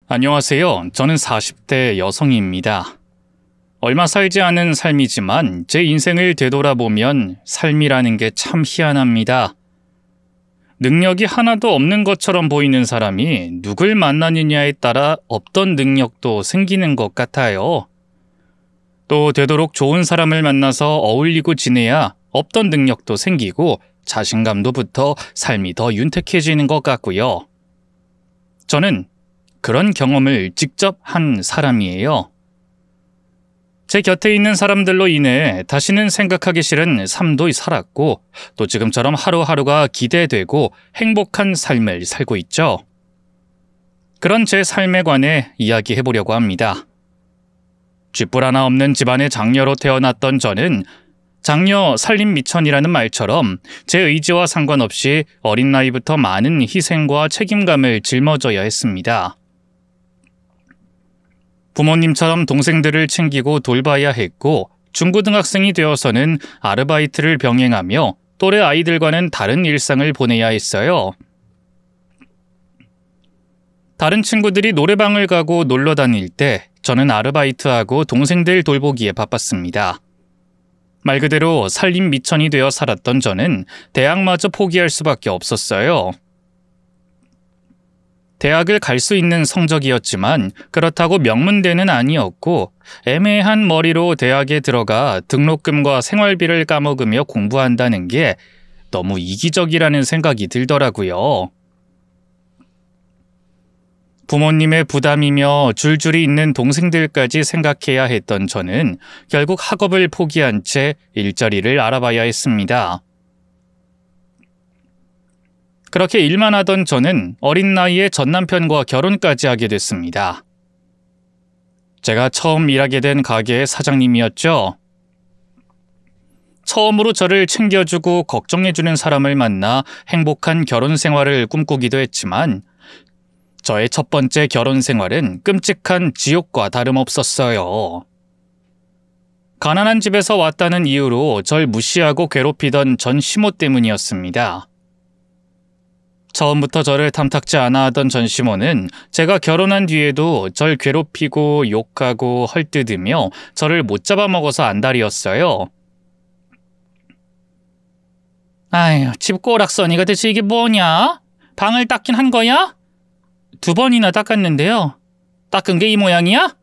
안녕하세요. 저는 40대 여성입니다. 얼마 살지 않은 삶이지만 제 인생을 되돌아보면 삶이라는 게 참 희한합니다. 능력이 하나도 없는 것처럼 보이는 사람이 누굴 만나느냐에 따라 없던 능력도 생기는 것 같아요. 또 되도록 좋은 사람을 만나서 어울리고 지내야 없던 능력도 생기고 자신감도 붙어 삶이 더 윤택해지는 것 같고요. 저는 그런 경험을 직접 한 사람이에요. 제 곁에 있는 사람들로 인해 다시는 생각하기 싫은 삶도 살았고 또 지금처럼 하루하루가 기대되고 행복한 삶을 살고 있죠. 그런 제 삶에 관해 이야기해보려고 합니다. 쥐뿔 하나 없는 집안의 장녀로 태어났던 저는 장녀 살림 미천이라는 말처럼 제 의지와 상관없이 어린 나이부터 많은 희생과 책임감을 짊어져야 했습니다. 부모님처럼 동생들을 챙기고 돌봐야 했고 중고등학생이 되어서는 아르바이트를 병행하며 또래 아이들과는 다른 일상을 보내야 했어요. 다른 친구들이 노래방을 가고 놀러 다닐 때 저는 아르바이트하고 동생들 돌보기에 바빴습니다. 말 그대로 살림 미천이 되어 살았던 저는 대학마저 포기할 수밖에 없었어요. 대학을 갈 수 있는 성적이었지만 그렇다고 명문대는 아니었고 애매한 머리로 대학에 들어가 등록금과 생활비를 까먹으며 공부한다는 게 너무 이기적이라는 생각이 들더라고요. 부모님의 부담이며 줄줄이 있는 동생들까지 생각해야 했던 저는 결국 학업을 포기한 채 일자리를 알아봐야 했습니다. 그렇게 일만 하던 저는 어린 나이에 전 남편과 결혼까지 하게 됐습니다. 제가 처음 일하게 된 가게의 사장님이었죠. 처음으로 저를 챙겨주고 걱정해주는 사람을 만나 행복한 결혼 생활을 꿈꾸기도 했지만 저의 첫 번째 결혼 생활은 끔찍한 지옥과 다름없었어요. 가난한 집에서 왔다는 이유로 절 무시하고 괴롭히던 전 시모 때문이었습니다. 처음부터 저를 탐탁지 않아 하던 전 시모는 제가 결혼한 뒤에도 절 괴롭히고 욕하고 헐뜯으며 저를 못 잡아먹어서 안달이었어요. 아휴, 집 꼬락서니가 대체 이게 뭐냐? 방을 닦긴 한 거야? 2번이나 닦았는데요. 닦은 게 이 모양이야?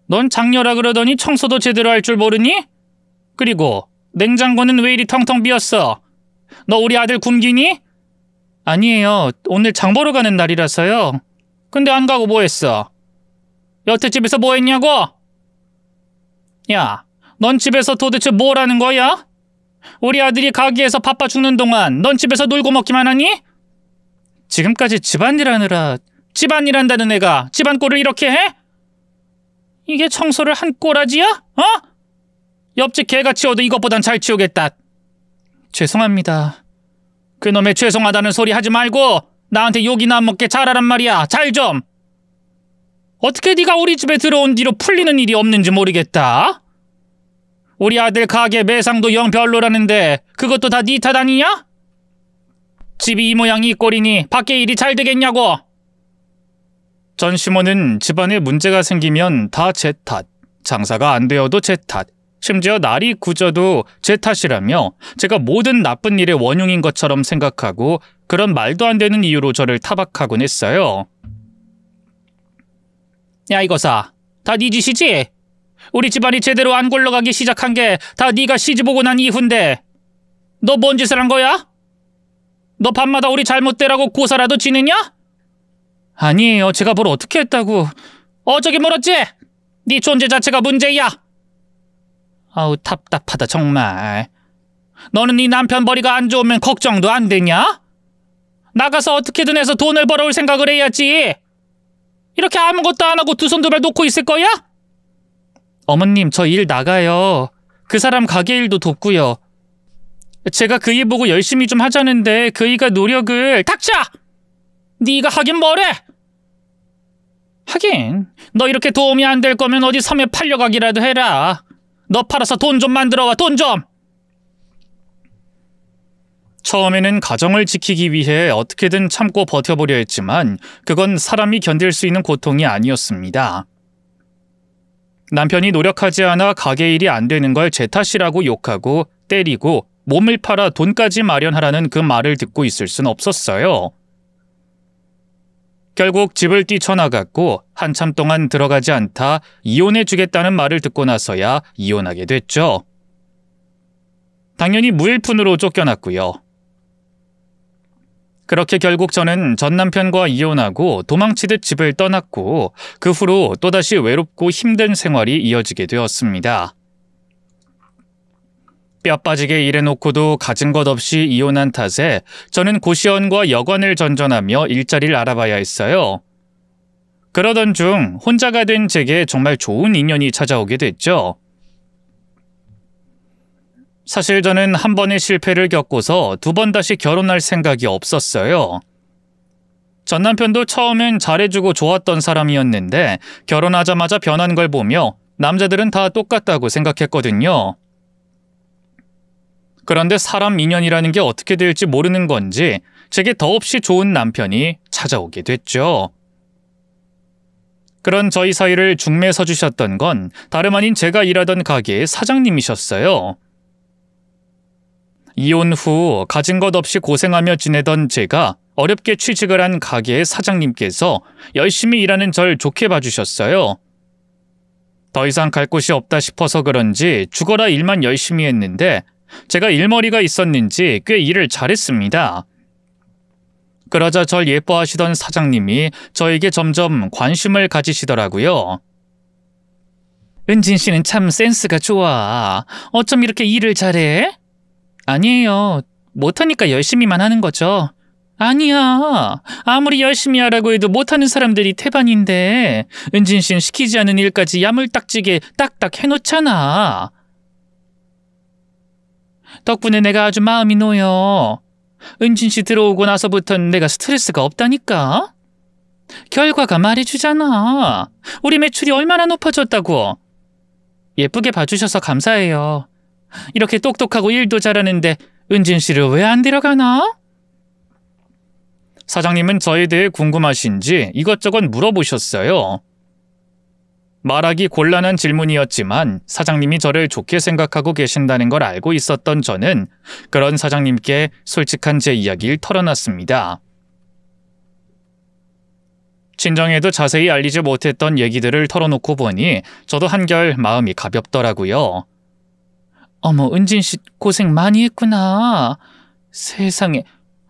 넌 장녀라 그러더니 청소도 제대로 할 줄 모르니? 그리고 냉장고는 왜 이리 텅텅 비었어? 너 우리 아들 굶기니? 아니에요. 오늘 장 보러 가는 날이라서요. 근데 안 가고 뭐 했어? 여태 집에서 뭐 했냐고? 야, 넌 집에서 도대체 뭘 하는 거야? 우리 아들이 가게에서 바빠 죽는 동안 넌 집에서 놀고 먹기만 하니? 지금까지 집안일 하느라 집안일 한다는 애가 집안 꼴을 이렇게 해? 이게 청소를 한 꼬라지야? 어? 옆집 개가 치워도 이것보단 잘 치우겠다. 죄송합니다. 그놈의 죄송하다는 소리 하지 말고 나한테 욕이나 안 먹게 잘하란 말이야. 잘 좀. 어떻게 네가 우리 집에 들어온 뒤로 풀리는 일이 없는지 모르겠다. 우리 아들 가게 매상도 영 별로라는데 그것도 다 네 탓 아니냐? 집이 이 모양이 이 꼴이니 밖에 일이 잘 되겠냐고. 전 시모는 집안에 문제가 생기면 다 제 탓, 장사가 안 되어도 제 탓, 심지어 날이 굳어도 제 탓이라며 제가 모든 나쁜 일의 원흉인 것처럼 생각하고 그런 말도 안 되는 이유로 저를 타박하곤 했어요. 야 이거사, 다 네 짓이지? 우리 집안이 제대로 안 굴러가기 시작한 게 다 네가 시집 오고 난 이후인데 너 뭔 짓을 한 거야? 너 밤마다 우리 잘못되라고 고사라도 지느냐? 아니에요. 제가 뭘 어떻게 했다고. 어저기 물었지? 네 존재 자체가 문제야. 아우 답답하다 정말. 너는 네 남편 머리가 안 좋으면 걱정도 안 되냐? 나가서 어떻게든 해서 돈을 벌어올 생각을 해야지. 이렇게 아무것도 안 하고 두 손 두 발 놓고 있을 거야? 어머님 저 일 나가요. 그 사람 가게 일도 돕고요. 제가 그 일 보고 열심히 좀 하자는데 그이가 노력을... 닥쳐! 네가 하긴 뭐래? 하긴 너 이렇게 도움이 안 될 거면 어디 섬에 팔려가기라도 해라. 너 팔아서 돈 좀 만들어와. 돈 좀. 처음에는 가정을 지키기 위해 어떻게든 참고 버텨보려 했지만 그건 사람이 견딜 수 있는 고통이 아니었습니다. 남편이 노력하지 않아 가게 일이 안 되는 걸 제 탓이라고 욕하고 때리고 몸을 팔아 돈까지 마련하라는 그 말을 듣고 있을 순 없었어요. 결국 집을 뛰쳐나갔고 한참 동안 들어가지 않다 이혼해주겠다는 말을 듣고 나서야 이혼하게 됐죠. 당연히 무일푼으로 쫓겨났고요. 그렇게 결국 저는 전 남편과 이혼하고 도망치듯 집을 떠났고 그 후로 또다시 외롭고 힘든 생활이 이어지게 되었습니다. 뼈 빠지게 일해놓고도 가진 것 없이 이혼한 탓에 저는 고시원과 여관을 전전하며 일자리를 알아봐야 했어요. 그러던 중 혼자가 된 제게 정말 좋은 인연이 찾아오게 됐죠. 사실 저는 한 번의 실패를 겪고서 두 번 다시 결혼할 생각이 없었어요. 전 남편도 처음엔 잘해주고 좋았던 사람이었는데 결혼하자마자 변한 걸 보며 남자들은 다 똑같다고 생각했거든요. 그런데 사람 인연이라는 게 어떻게 될지 모르는 건지 제게 더없이 좋은 남편이 찾아오게 됐죠. 그런 저희 사이를 중매서 주셨던 건 다름 아닌 제가 일하던 가게의 사장님이셨어요. 이혼 후 가진 것 없이 고생하며 지내던 제가 어렵게 취직을 한 가게의 사장님께서 열심히 일하는 절 좋게 봐주셨어요. 더 이상 갈 곳이 없다 싶어서 그런지 죽어라 일만 열심히 했는데 제가 일머리가 있었는지 꽤 일을 잘했습니다. 그러자 절 예뻐하시던 사장님이 저에게 점점 관심을 가지시더라고요. 은진 씨는 참 센스가 좋아. 어쩜 이렇게 일을 잘해? 아니에요. 못하니까 열심히만 하는 거죠. 아니야. 아무리 열심히 하라고 해도 못하는 사람들이 태반인데 은진 씨는 시키지 않은 일까지 야물딱지게 딱딱 해놓잖아. 덕분에 내가 아주 마음이 놓여. 은진 씨 들어오고 나서부터는 내가 스트레스가 없다니까. 결과가 말해주잖아. 우리 매출이 얼마나 높아졌다고. 예쁘게 봐주셔서 감사해요. 이렇게 똑똑하고 일도 잘하는데 은진 씨를 왜 안 데려가나? 사장님은 저에 대해 궁금하신지 이것저것 물어보셨어요. 말하기 곤란한 질문이었지만 사장님이 저를 좋게 생각하고 계신다는 걸 알고 있었던 저는 그런 사장님께 솔직한 제 이야기를 털어놨습니다. 친정에도 자세히 알리지 못했던 얘기들을 털어놓고 보니 저도 한결 마음이 가볍더라고요. 어머, 은진 씨 고생 많이 했구나. 세상에,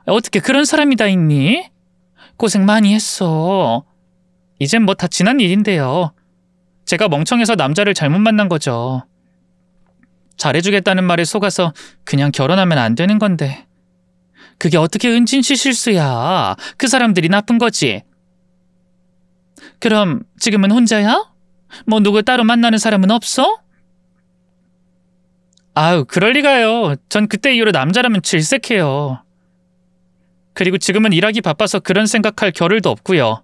어떻게 그런 사람이 다 있니? 고생 많이 했어. 이젠 뭐 다 지난 일인데요. 제가 멍청해서 남자를 잘못 만난 거죠. 잘해주겠다는 말에 속아서 그냥 결혼하면 안 되는 건데. 그게 어떻게 은진 씨 실수야. 그 사람들이 나쁜 거지. 그럼 지금은 혼자야? 뭐 누구 따로 만나는 사람은 없어? 아유, 그럴 리가요. 전 그때 이후로 남자라면 질색해요. 그리고 지금은 일하기 바빠서 그런 생각할 겨를도 없고요.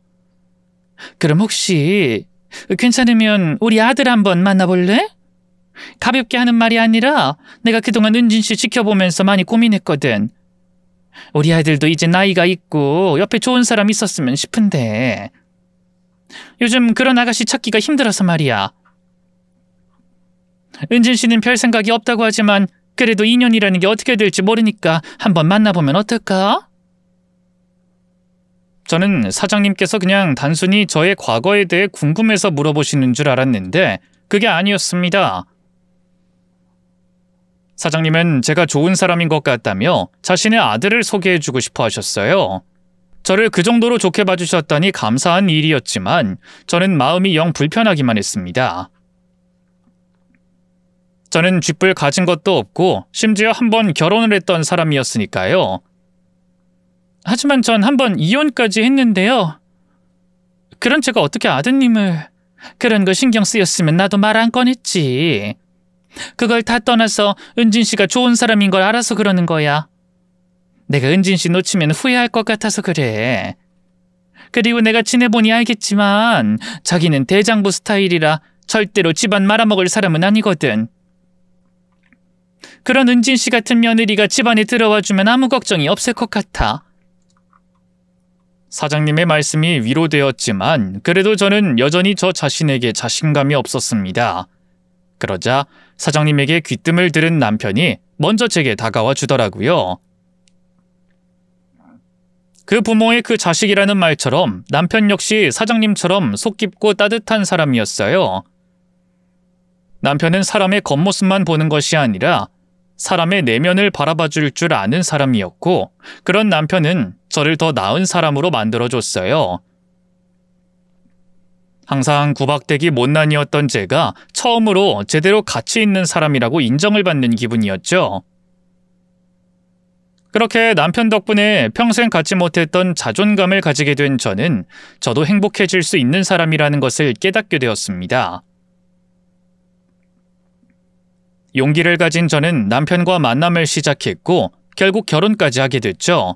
그럼 혹시 괜찮으면 우리 아들 한번 만나볼래? 가볍게 하는 말이 아니라 내가 그동안 은진 씨 지켜보면서 많이 고민했거든. 우리 아들도 이제 나이가 있고 옆에 좋은 사람 있었으면 싶은데 요즘 그런 아가씨 찾기가 힘들어서 말이야. 은진 씨는 별 생각이 없다고 하지만 그래도 인연이라는 게 어떻게 될지 모르니까 한번 만나보면 어떨까? 저는 사장님께서 그냥 단순히 저의 과거에 대해 궁금해서 물어보시는 줄 알았는데 그게 아니었습니다. 사장님은 제가 좋은 사람인 것 같다며 자신의 아들을 소개해주고 싶어 하셨어요. 저를 그 정도로 좋게 봐주셨다니 감사한 일이었지만 저는 마음이 영 불편하기만 했습니다. 저는 쥐뿔 가진 것도 없고 심지어 한 번 결혼을 했던 사람이었으니까요. 하지만 전 한 번 이혼까지 했는데요. 그런 제가 어떻게 아드님을... 그런 거 신경 쓰였으면 나도 말 안 꺼냈지. 그걸 다 떠나서 은진 씨가 좋은 사람인 걸 알아서 그러는 거야. 내가 은진 씨 놓치면 후회할 것 같아서 그래. 그리고 내가 지내보니 알겠지만 자기는 대장부 스타일이라 절대로 집안 말아먹을 사람은 아니거든. 그런 은진 씨 같은 며느리가 집안에 들어와주면 아무 걱정이 없을 것 같아. 사장님의 말씀이 위로되었지만 그래도 저는 여전히 저 자신에게 자신감이 없었습니다. 그러자 사장님에게 귀뜸을 들은 남편이 먼저 제게 다가와 주더라고요. 그 부모의 그 자식이라는 말처럼 남편 역시 사장님처럼 속 깊고 따뜻한 사람이었어요. 남편은 사람의 겉모습만 보는 것이 아니라 사람의 내면을 바라봐 줄 아는 사람이었고, 그런 남편은 저를 더 나은 사람으로 만들어줬어요. 항상 구박되기 못난이었던 제가 처음으로 제대로 가치 있는 사람이라고 인정을 받는 기분이었죠. 그렇게 남편 덕분에 평생 갖지 못했던 자존감을 가지게 된 저는 저도 행복해질 수 있는 사람이라는 것을 깨닫게 되었습니다. 용기를 가진 저는 남편과 만남을 시작했고 결국 결혼까지 하게 됐죠.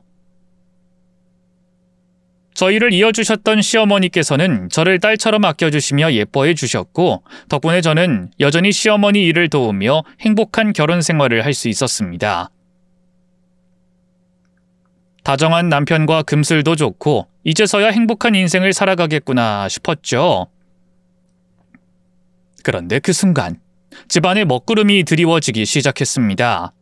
저희를 이어주셨던 시어머니께서는 저를 딸처럼 아껴주시며 예뻐해 주셨고, 덕분에 저는 여전히 시어머니 일을 도우며 행복한 결혼 생활을 할 수 있었습니다. 다정한 남편과 금슬도 좋고 이제서야 행복한 인생을 살아가겠구나 싶었죠. 그런데 그 순간 집안에 먹구름이 드리워지기 시작했습니다.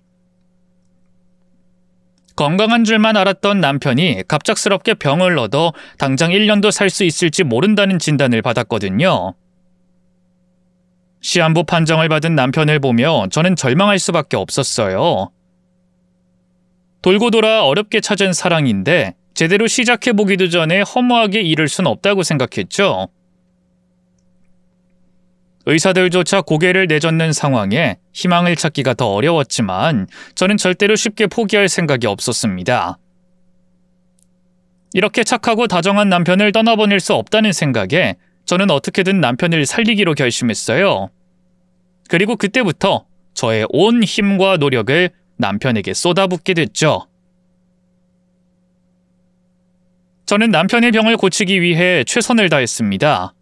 건강한 줄만 알았던 남편이 갑작스럽게 병을 얻어 당장 1년도 살 수 있을지 모른다는 진단을 받았거든요. 시한부 판정을 받은 남편을 보며 저는 절망할 수밖에 없었어요. 돌고 돌아 어렵게 찾은 사랑인데 제대로 시작해보기도 전에 허무하게 이를 순 없다고 생각했죠. 의사들조차 고개를 내젓는 상황에 희망을 찾기가 더 어려웠지만 저는 절대로 쉽게 포기할 생각이 없었습니다. 이렇게 착하고 다정한 남편을 떠나보낼 수 없다는 생각에 저는 어떻게든 남편을 살리기로 결심했어요. 그리고 그때부터 저의 온 힘과 노력을 남편에게 쏟아붓게 됐죠. 저는 남편의 병을 고치기 위해 최선을 다했습니다.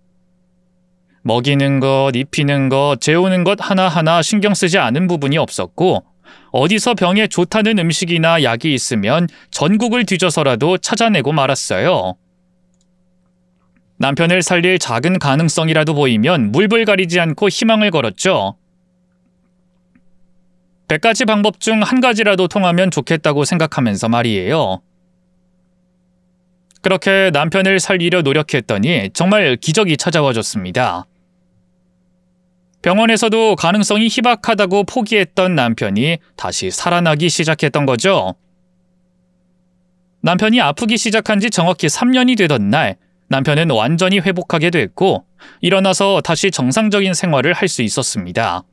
먹이는 것, 입히는 것, 재우는 것 하나하나 신경 쓰지 않은 부분이 없었고, 어디서 병에 좋다는 음식이나 약이 있으면 전국을 뒤져서라도 찾아내고 말았어요. 남편을 살릴 작은 가능성이라도 보이면 물불 가리지 않고 희망을 걸었죠. 100가지 방법 중 한 가지라도 통하면 좋겠다고 생각하면서 말이에요. 그렇게 남편을 살리려 노력했더니 정말 기적이 찾아와 줬습니다. 병원에서도 가능성이 희박하다고 포기했던 남편이 다시 살아나기 시작했던 거죠. 남편이 아프기 시작한 지 정확히 3년이 되던 날, 남편은 완전히 회복하게 됐고 일어나서 다시 정상적인 생활을 할 수 있었습니다.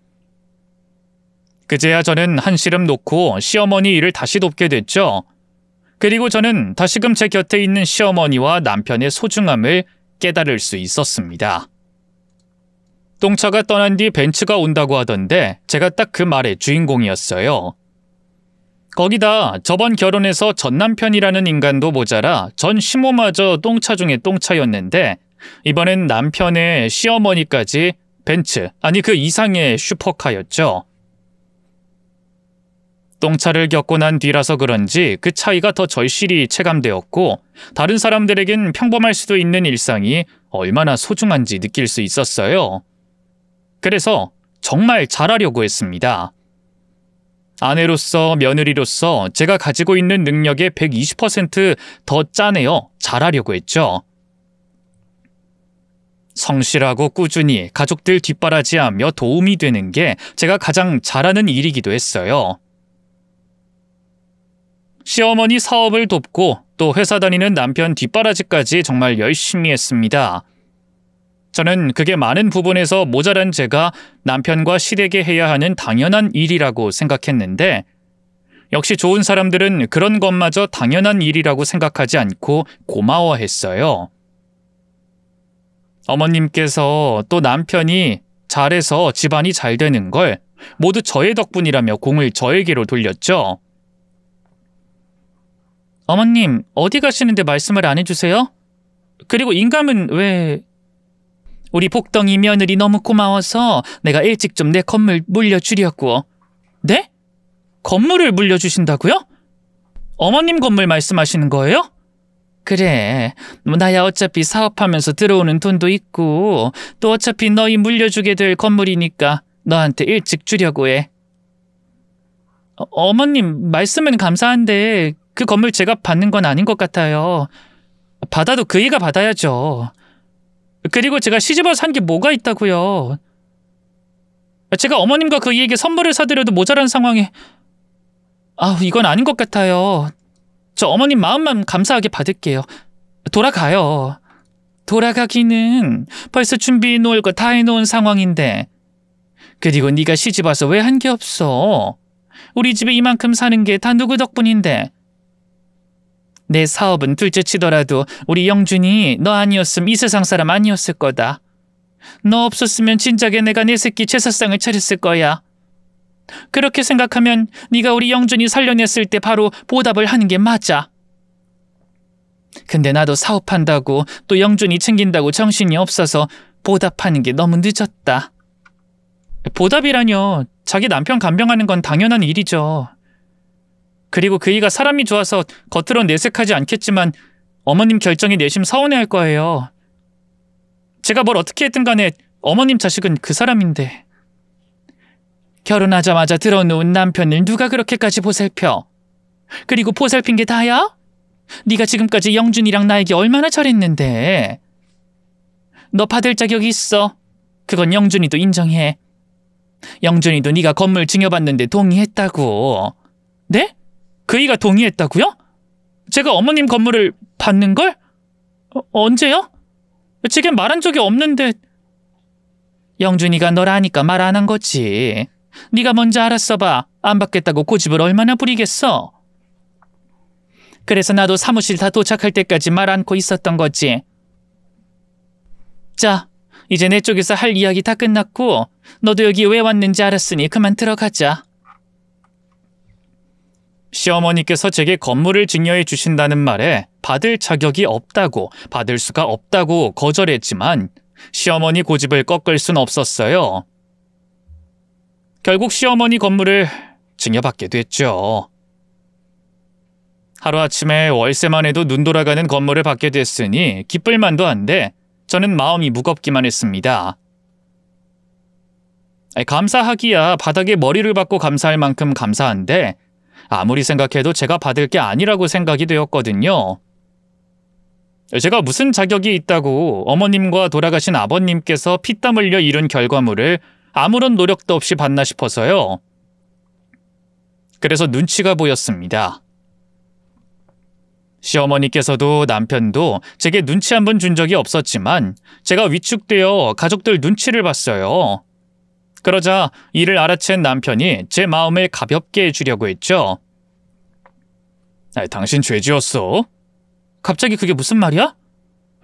그제야 저는 한시름 놓고 시어머니 일을 다시 돕게 됐죠. 그리고 저는 다시금 제 곁에 있는 시어머니와 남편의 소중함을 깨달을 수 있었습니다. 똥차가 떠난 뒤 벤츠가 온다고 하던데 제가 딱 그 말의 주인공이었어요. 거기다 저번 결혼해서 전 남편이라는 인간도 모자라 전 시모마저 똥차 중에 똥차였는데 이번엔 남편의 시어머니까지 벤츠, 아니 그 이상의 슈퍼카였죠. 똥차를 겪고 난 뒤라서 그런지 그 차이가 더 절실히 체감되었고 다른 사람들에겐 평범할 수도 있는 일상이 얼마나 소중한지 느낄 수 있었어요. 그래서 정말 잘하려고 했습니다. 아내로서 며느리로서 제가 가지고 있는 능력의 120%더 짜내어 잘하려고 했죠. 성실하고 꾸준히 가족들 뒷바라지하며 도움이 되는 게 제가 가장 잘하는 일이기도 했어요. 시어머니 사업을 돕고 또 회사 다니는 남편 뒷바라지까지 정말 열심히 했습니다. 저는 그게 많은 부분에서 모자란 제가 남편과 시댁에 해야 하는 당연한 일이라고 생각했는데 역시 좋은 사람들은 그런 것마저 당연한 일이라고 생각하지 않고 고마워했어요. 어머님께서 또 남편이 잘해서 집안이 잘 되는 걸 모두 저의 덕분이라며 공을 저에게로 돌렸죠. 어머님, 어디 가시는데 말씀을 안 해주세요? 그리고 인감은 왜... 우리 복덩이 며느리 너무 고마워서 내가 일찍 좀 내 건물 물려주려고. 네? 건물을 물려주신다고요? 어머님 건물 말씀하시는 거예요? 그래, 나야 어차피 사업하면서 들어오는 돈도 있고 또 어차피 너희 물려주게 될 건물이니까 너한테 일찍 주려고 해. 어머님 말씀은 감사한데 그 건물 제가 받는 건 아닌 것 같아요. 받아도 그이가 받아야죠. 그리고 제가 시집와서 산 게 뭐가 있다고요. 제가 어머님과 그이에게 선물을 사드려도 모자란 상황에 이건 아닌 것 같아요. 저 어머님 마음만 감사하게 받을게요. 돌아가요. 돌아가기는 벌써 준비해 놓을 거 다 해놓은 상황인데. 그리고 네가 시집와서 왜 한 게 없어? 우리 집에 이만큼 사는 게 다 누구 덕분인데. 내 사업은 둘째 치더라도 우리 영준이 너 아니었으면 이 세상 사람 아니었을 거다. 너 없었으면 진작에 내가 내 새끼 제사상을 차렸을 거야. 그렇게 생각하면 네가 우리 영준이 살려냈을 때 바로 보답을 하는 게 맞아. 근데 나도 사업한다고 또 영준이 챙긴다고 정신이 없어서 보답하는 게 너무 늦었다. 보답이라뇨. 자기 남편 간병하는 건 당연한 일이죠. 그리고 그이가 사람이 좋아서 겉으로 내색하지 않겠지만 어머님 결정이 내심 서운해할 거예요. 제가 뭘 어떻게 했든 간에 어머님 자식은 그 사람인데. 결혼하자마자 들어놓은 남편을 누가 그렇게까지 보살펴? 그리고 보살핀 게 다야? 네가 지금까지 영준이랑 나에게 얼마나 잘했는데. 너 받을 자격이 있어. 그건 영준이도 인정해. 영준이도 네가 건물 증여받는데 동의했다고. 네? 그이가 동의했다고요? 제가 어머님 건물을 받는 걸? 언제요? 제겐 말한 적이 없는데. 영준이가 널 아니까 말 안 한 거지. 네가 먼저 알았어 봐. 안 받겠다고 고집을 얼마나 부리겠어. 그래서 나도 사무실 다 도착할 때까지 말 않고 있었던 거지. 자, 이제 내 쪽에서 할 이야기 다 끝났고 너도 여기 왜 왔는지 알았으니 그만 들어가자. 시어머니께서 제게 건물을 증여해 주신다는 말에 받을 자격이 없다고, 받을 수가 없다고 거절했지만 시어머니 고집을 꺾을 순 없었어요. 결국 시어머니 건물을 증여받게 됐죠. 하루아침에 월세만 해도 눈 돌아가는 건물을 받게 됐으니 기쁠 만도 한데 저는 마음이 무겁기만 했습니다. 감사하기야 바닥에 머리를 박고 감사할 만큼 감사한데 아무리 생각해도 제가 받을 게 아니라고 생각이 되었거든요. 제가 무슨 자격이 있다고 어머님과 돌아가신 아버님께서 피땀 흘려 이룬 결과물을 아무런 노력도 없이 받나 싶어서요. 그래서 눈치가 보였습니다. 시어머니께서도 남편도 제게 눈치 한 번 준 적이 없었지만 제가 위축되어 가족들 눈치를 봤어요. 그러자 이를 알아챈 남편이 제 마음을 가볍게 해주려고 했죠. 당신 죄 지었어? 갑자기 그게 무슨 말이야?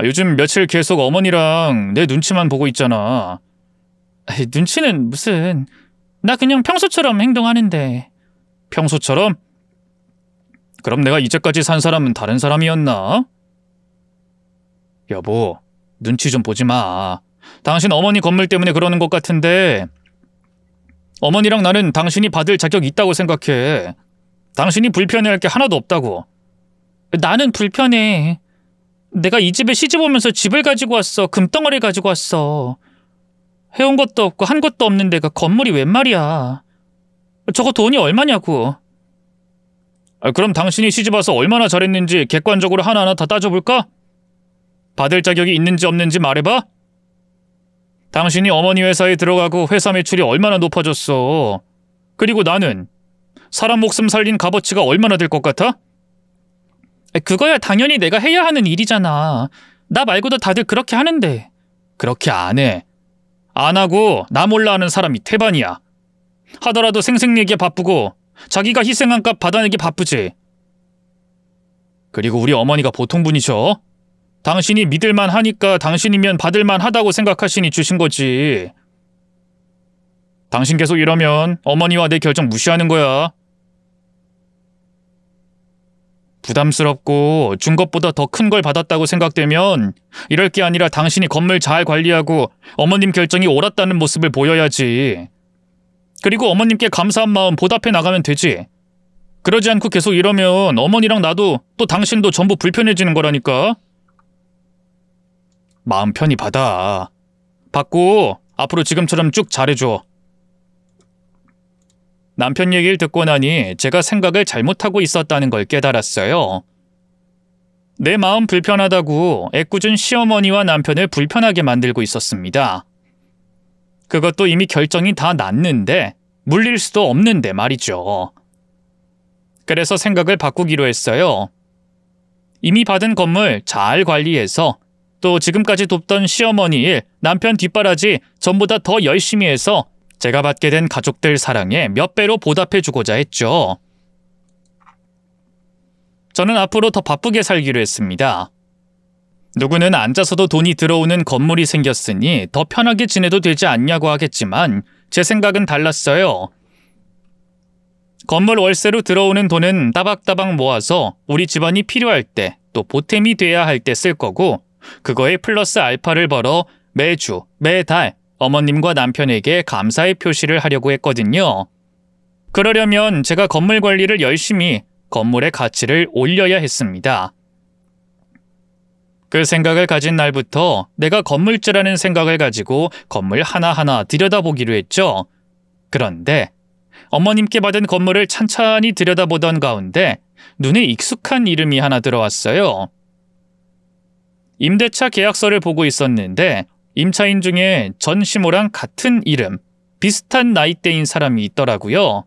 요즘 며칠 계속 어머니랑 내 눈치만 보고 있잖아. 눈치는 무슨... 나 그냥 평소처럼 행동하는데. 평소처럼? 그럼 내가 이제까지 산 사람은 다른 사람이었나? 여보, 눈치 좀 보지 마. 당신 어머니 건물 때문에 그러는 것 같은데 어머니랑 나는 당신이 받을 자격 있다고 생각해. 당신이 불편해할 게 하나도 없다고. 나는 불편해. 내가 이 집에 시집 오면서 집을 가지고 왔어. 금덩어리를 가지고 왔어. 해온 것도 없고 한 것도 없는 데가 건물이 웬 말이야. 저거 돈이 얼마냐고. 그럼 당신이 시집 와서 얼마나 잘했는지 객관적으로 하나하나 다 따져볼까? 받을 자격이 있는지 없는지 말해봐. 당신이 어머니 회사에 들어가고 회사 매출이 얼마나 높아졌어. 그리고 나는 사람 목숨 살린 값어치가 얼마나 될 것 같아? 그거야 당연히 내가 해야 하는 일이잖아. 나 말고도 다들 그렇게 하는데. 그렇게 안 해. 안 하고 나 몰라 하는 사람이 태반이야. 하더라도 생색내기에 바쁘고 자기가 희생한 값 받아내기 바쁘지. 그리고 우리 어머니가 보통 분이셔. 당신이 믿을만 하니까 당신이면 받을만 하다고 생각하시니 주신 거지. 당신 계속 이러면 어머니와 내 결정 무시하는 거야. 부담스럽고 준 것보다 더 큰 걸 받았다고 생각되면 이럴 게 아니라 당신이 건물 잘 관리하고 어머님 결정이 옳았다는 모습을 보여야지. 그리고 어머님께 감사한 마음 보답해 나가면 되지. 그러지 않고 계속 이러면 어머니랑 나도 또 당신도 전부 불편해지는 거라니까. 마음 편히 받아. 받고 앞으로 지금처럼 쭉 잘해줘. 남편 얘기를 듣고 나니 제가 생각을 잘못하고 있었다는 걸 깨달았어요. 내 마음 불편하다고 애꿎은 시어머니와 남편을 불편하게 만들고 있었습니다. 그것도 이미 결정이 다 났는데 물릴 수도 없는데 말이죠. 그래서 생각을 바꾸기로 했어요. 이미 받은 건물 잘 관리해서 또 지금까지 돕던 시어머니 일, 남편 뒷바라지 전보다 더 열심히 해서 제가 받게 된 가족들 사랑에 몇 배로 보답해주고자 했죠. 저는 앞으로 더 바쁘게 살기로 했습니다. 누구는 앉아서도 돈이 들어오는 건물이 생겼으니 더 편하게 지내도 되지 않냐고 하겠지만 제 생각은 달랐어요. 건물 월세로 들어오는 돈은 따박따박 모아서 우리 집안이 필요할 때 또 보탬이 돼야 할 때 쓸 거고 그거에 플러스 알파를 벌어 매주, 매달 어머님과 남편에게 감사의 표시를 하려고 했거든요. 그러려면 제가 건물 관리를 열심히 건물의 가치를 올려야 했습니다. 그 생각을 가진 날부터 내가 건물주라는 생각을 가지고 건물 하나하나 들여다보기로 했죠. 그런데 어머님께 받은 건물을 찬찬히 들여다보던 가운데 눈에 익숙한 이름이 하나 들어왔어요. 임대차 계약서를 보고 있었는데 임차인 중에 전시모랑 같은 이름, 비슷한 나이대인 사람이 있더라고요.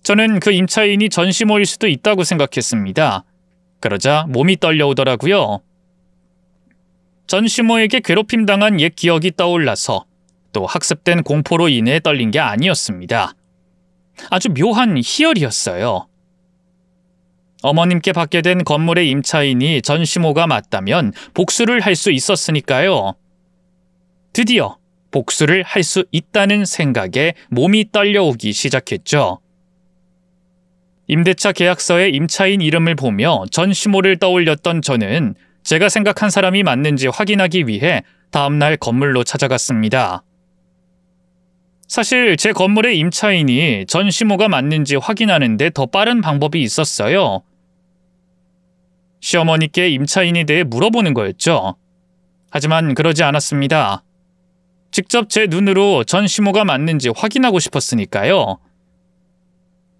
저는 그 임차인이 전시모일 수도 있다고 생각했습니다. 그러자 몸이 떨려오더라고요. 전시모에게 괴롭힘당한 옛 기억이 떠올라서 또 학습된 공포로 인해 떨린 게 아니었습니다. 아주 묘한 희열이었어요. 어머님께 받게 된 건물의 임차인이 전시모가 맞다면 복수를 할 수 있었으니까요. 드디어 복수를 할 수 있다는 생각에 몸이 떨려오기 시작했죠. 임대차 계약서에 임차인 이름을 보며 전시모를 떠올렸던 저는 제가 생각한 사람이 맞는지 확인하기 위해 다음날 건물로 찾아갔습니다. 사실 제 건물의 임차인이 전시모가 맞는지 확인하는데 더 빠른 방법이 있었어요. 시어머니께 임차인에 대해 물어보는 거였죠. 하지만 그러지 않았습니다. 직접 제 눈으로 전시모가 맞는지 확인하고 싶었으니까요.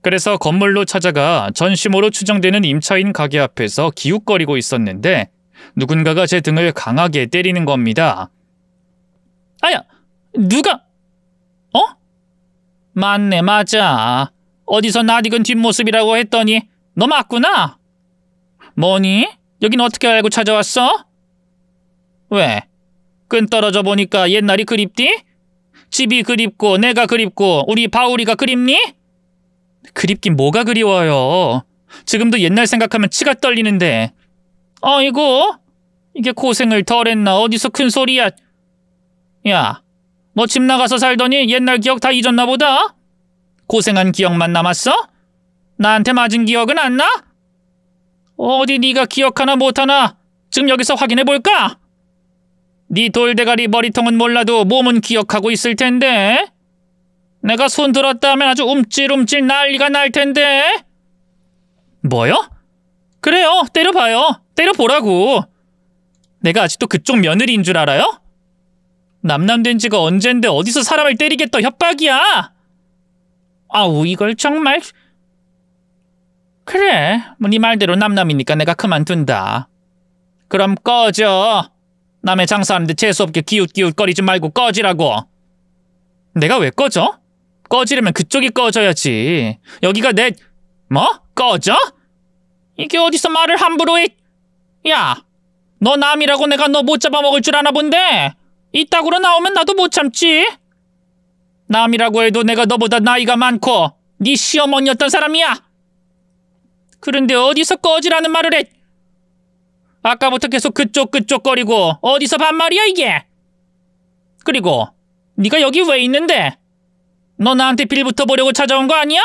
그래서 건물로 찾아가 전시모로 추정되는 임차인 가게 앞에서 기웃거리고 있었는데 누군가가 제 등을 강하게 때리는 겁니다. 아야, 누가? 어? 맞네, 맞아. 어디서 낯익은 뒷모습이라고 했더니 너 맞구나. 뭐니? 여긴 어떻게 알고 찾아왔어? 왜? 끈 떨어져 보니까 옛날이 그립디? 집이 그립고 내가 그립고 우리 바울이가 그립니? 그립긴 뭐가 그리워요. 지금도 옛날 생각하면 치가 떨리는데. 어이구, 이게 고생을 덜 했나. 어디서 큰 소리야. 야, 너 집 나가서 살더니 옛날 기억 다 잊었나 보다? 고생한 기억만 남았어? 나한테 맞은 기억은 안 나? 어디 네가 기억하나 못하나 지금 여기서 확인해볼까? 네 돌대가리 머리통은 몰라도 몸은 기억하고 있을 텐데. 내가 손 들었다 하면 아주 움찔움찔 난리가 날 텐데. 뭐요? 그래요, 때려봐요. 때려보라고. 내가 아직도 그쪽 며느리인 줄 알아요? 남남된 지가 언젠데 어디서 사람을 때리겠다 협박이야. 아우, 이걸 정말. 그래, 뭐 네 말대로 남남이니까 내가 그만둔다. 그럼 꺼져. 남의 장사하는데 재수없게 기웃기웃거리지 말고 꺼지라고. 내가 왜 꺼져? 꺼지려면 그쪽이 꺼져야지. 여기가 내... 뭐? 꺼져? 이게 어디서 말을 함부로 해? 야, 너 남이라고 내가 너 못 잡아먹을 줄 아나 본데 이따구로 나오면 나도 못 참지. 남이라고 해도 내가 너보다 나이가 많고 네 시어머니였던 사람이야. 그런데 어디서 꺼지라는 말을 해? 아까부터 계속 그쪽 거리고 어디서 반말이야 이게? 그리고 네가 여기 왜 있는데? 너 나한테 빌붙어 보려고 찾아온 거 아니야?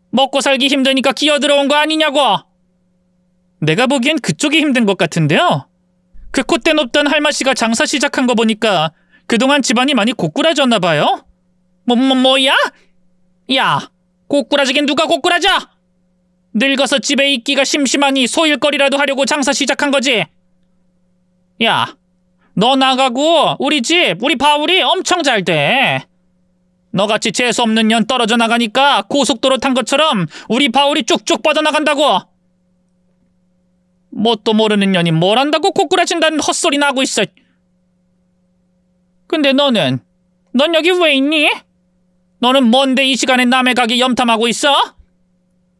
먹고 살기 힘드니까 기어들어온 거 아니냐고? 내가 보기엔 그쪽이 힘든 것 같은데요. 그 콧대 높던 할마씨가 장사 시작한 거 보니까 그동안 집안이 많이 고꾸라졌나 봐요. 뭐야? 야, 꼬꾸라지긴 누가 꼬꾸라져? 늙어서 집에 있기가 심심하니 소일거리라도 하려고 장사 시작한 거지. 야, 너 나가고 우리 집, 우리 바울이 엄청 잘 돼. 너같이 재수없는 년 떨어져 나가니까 고속도로 탄 것처럼 우리 바울이 쭉쭉 뻗어나간다고. 뭣도 모르는 년이 뭘 한다고 꼬꾸라진다는 헛소리나 하고 있어. 근데 넌 여기 왜 있니? 너는 뭔데 이 시간에 남의 가게 염탐하고 있어?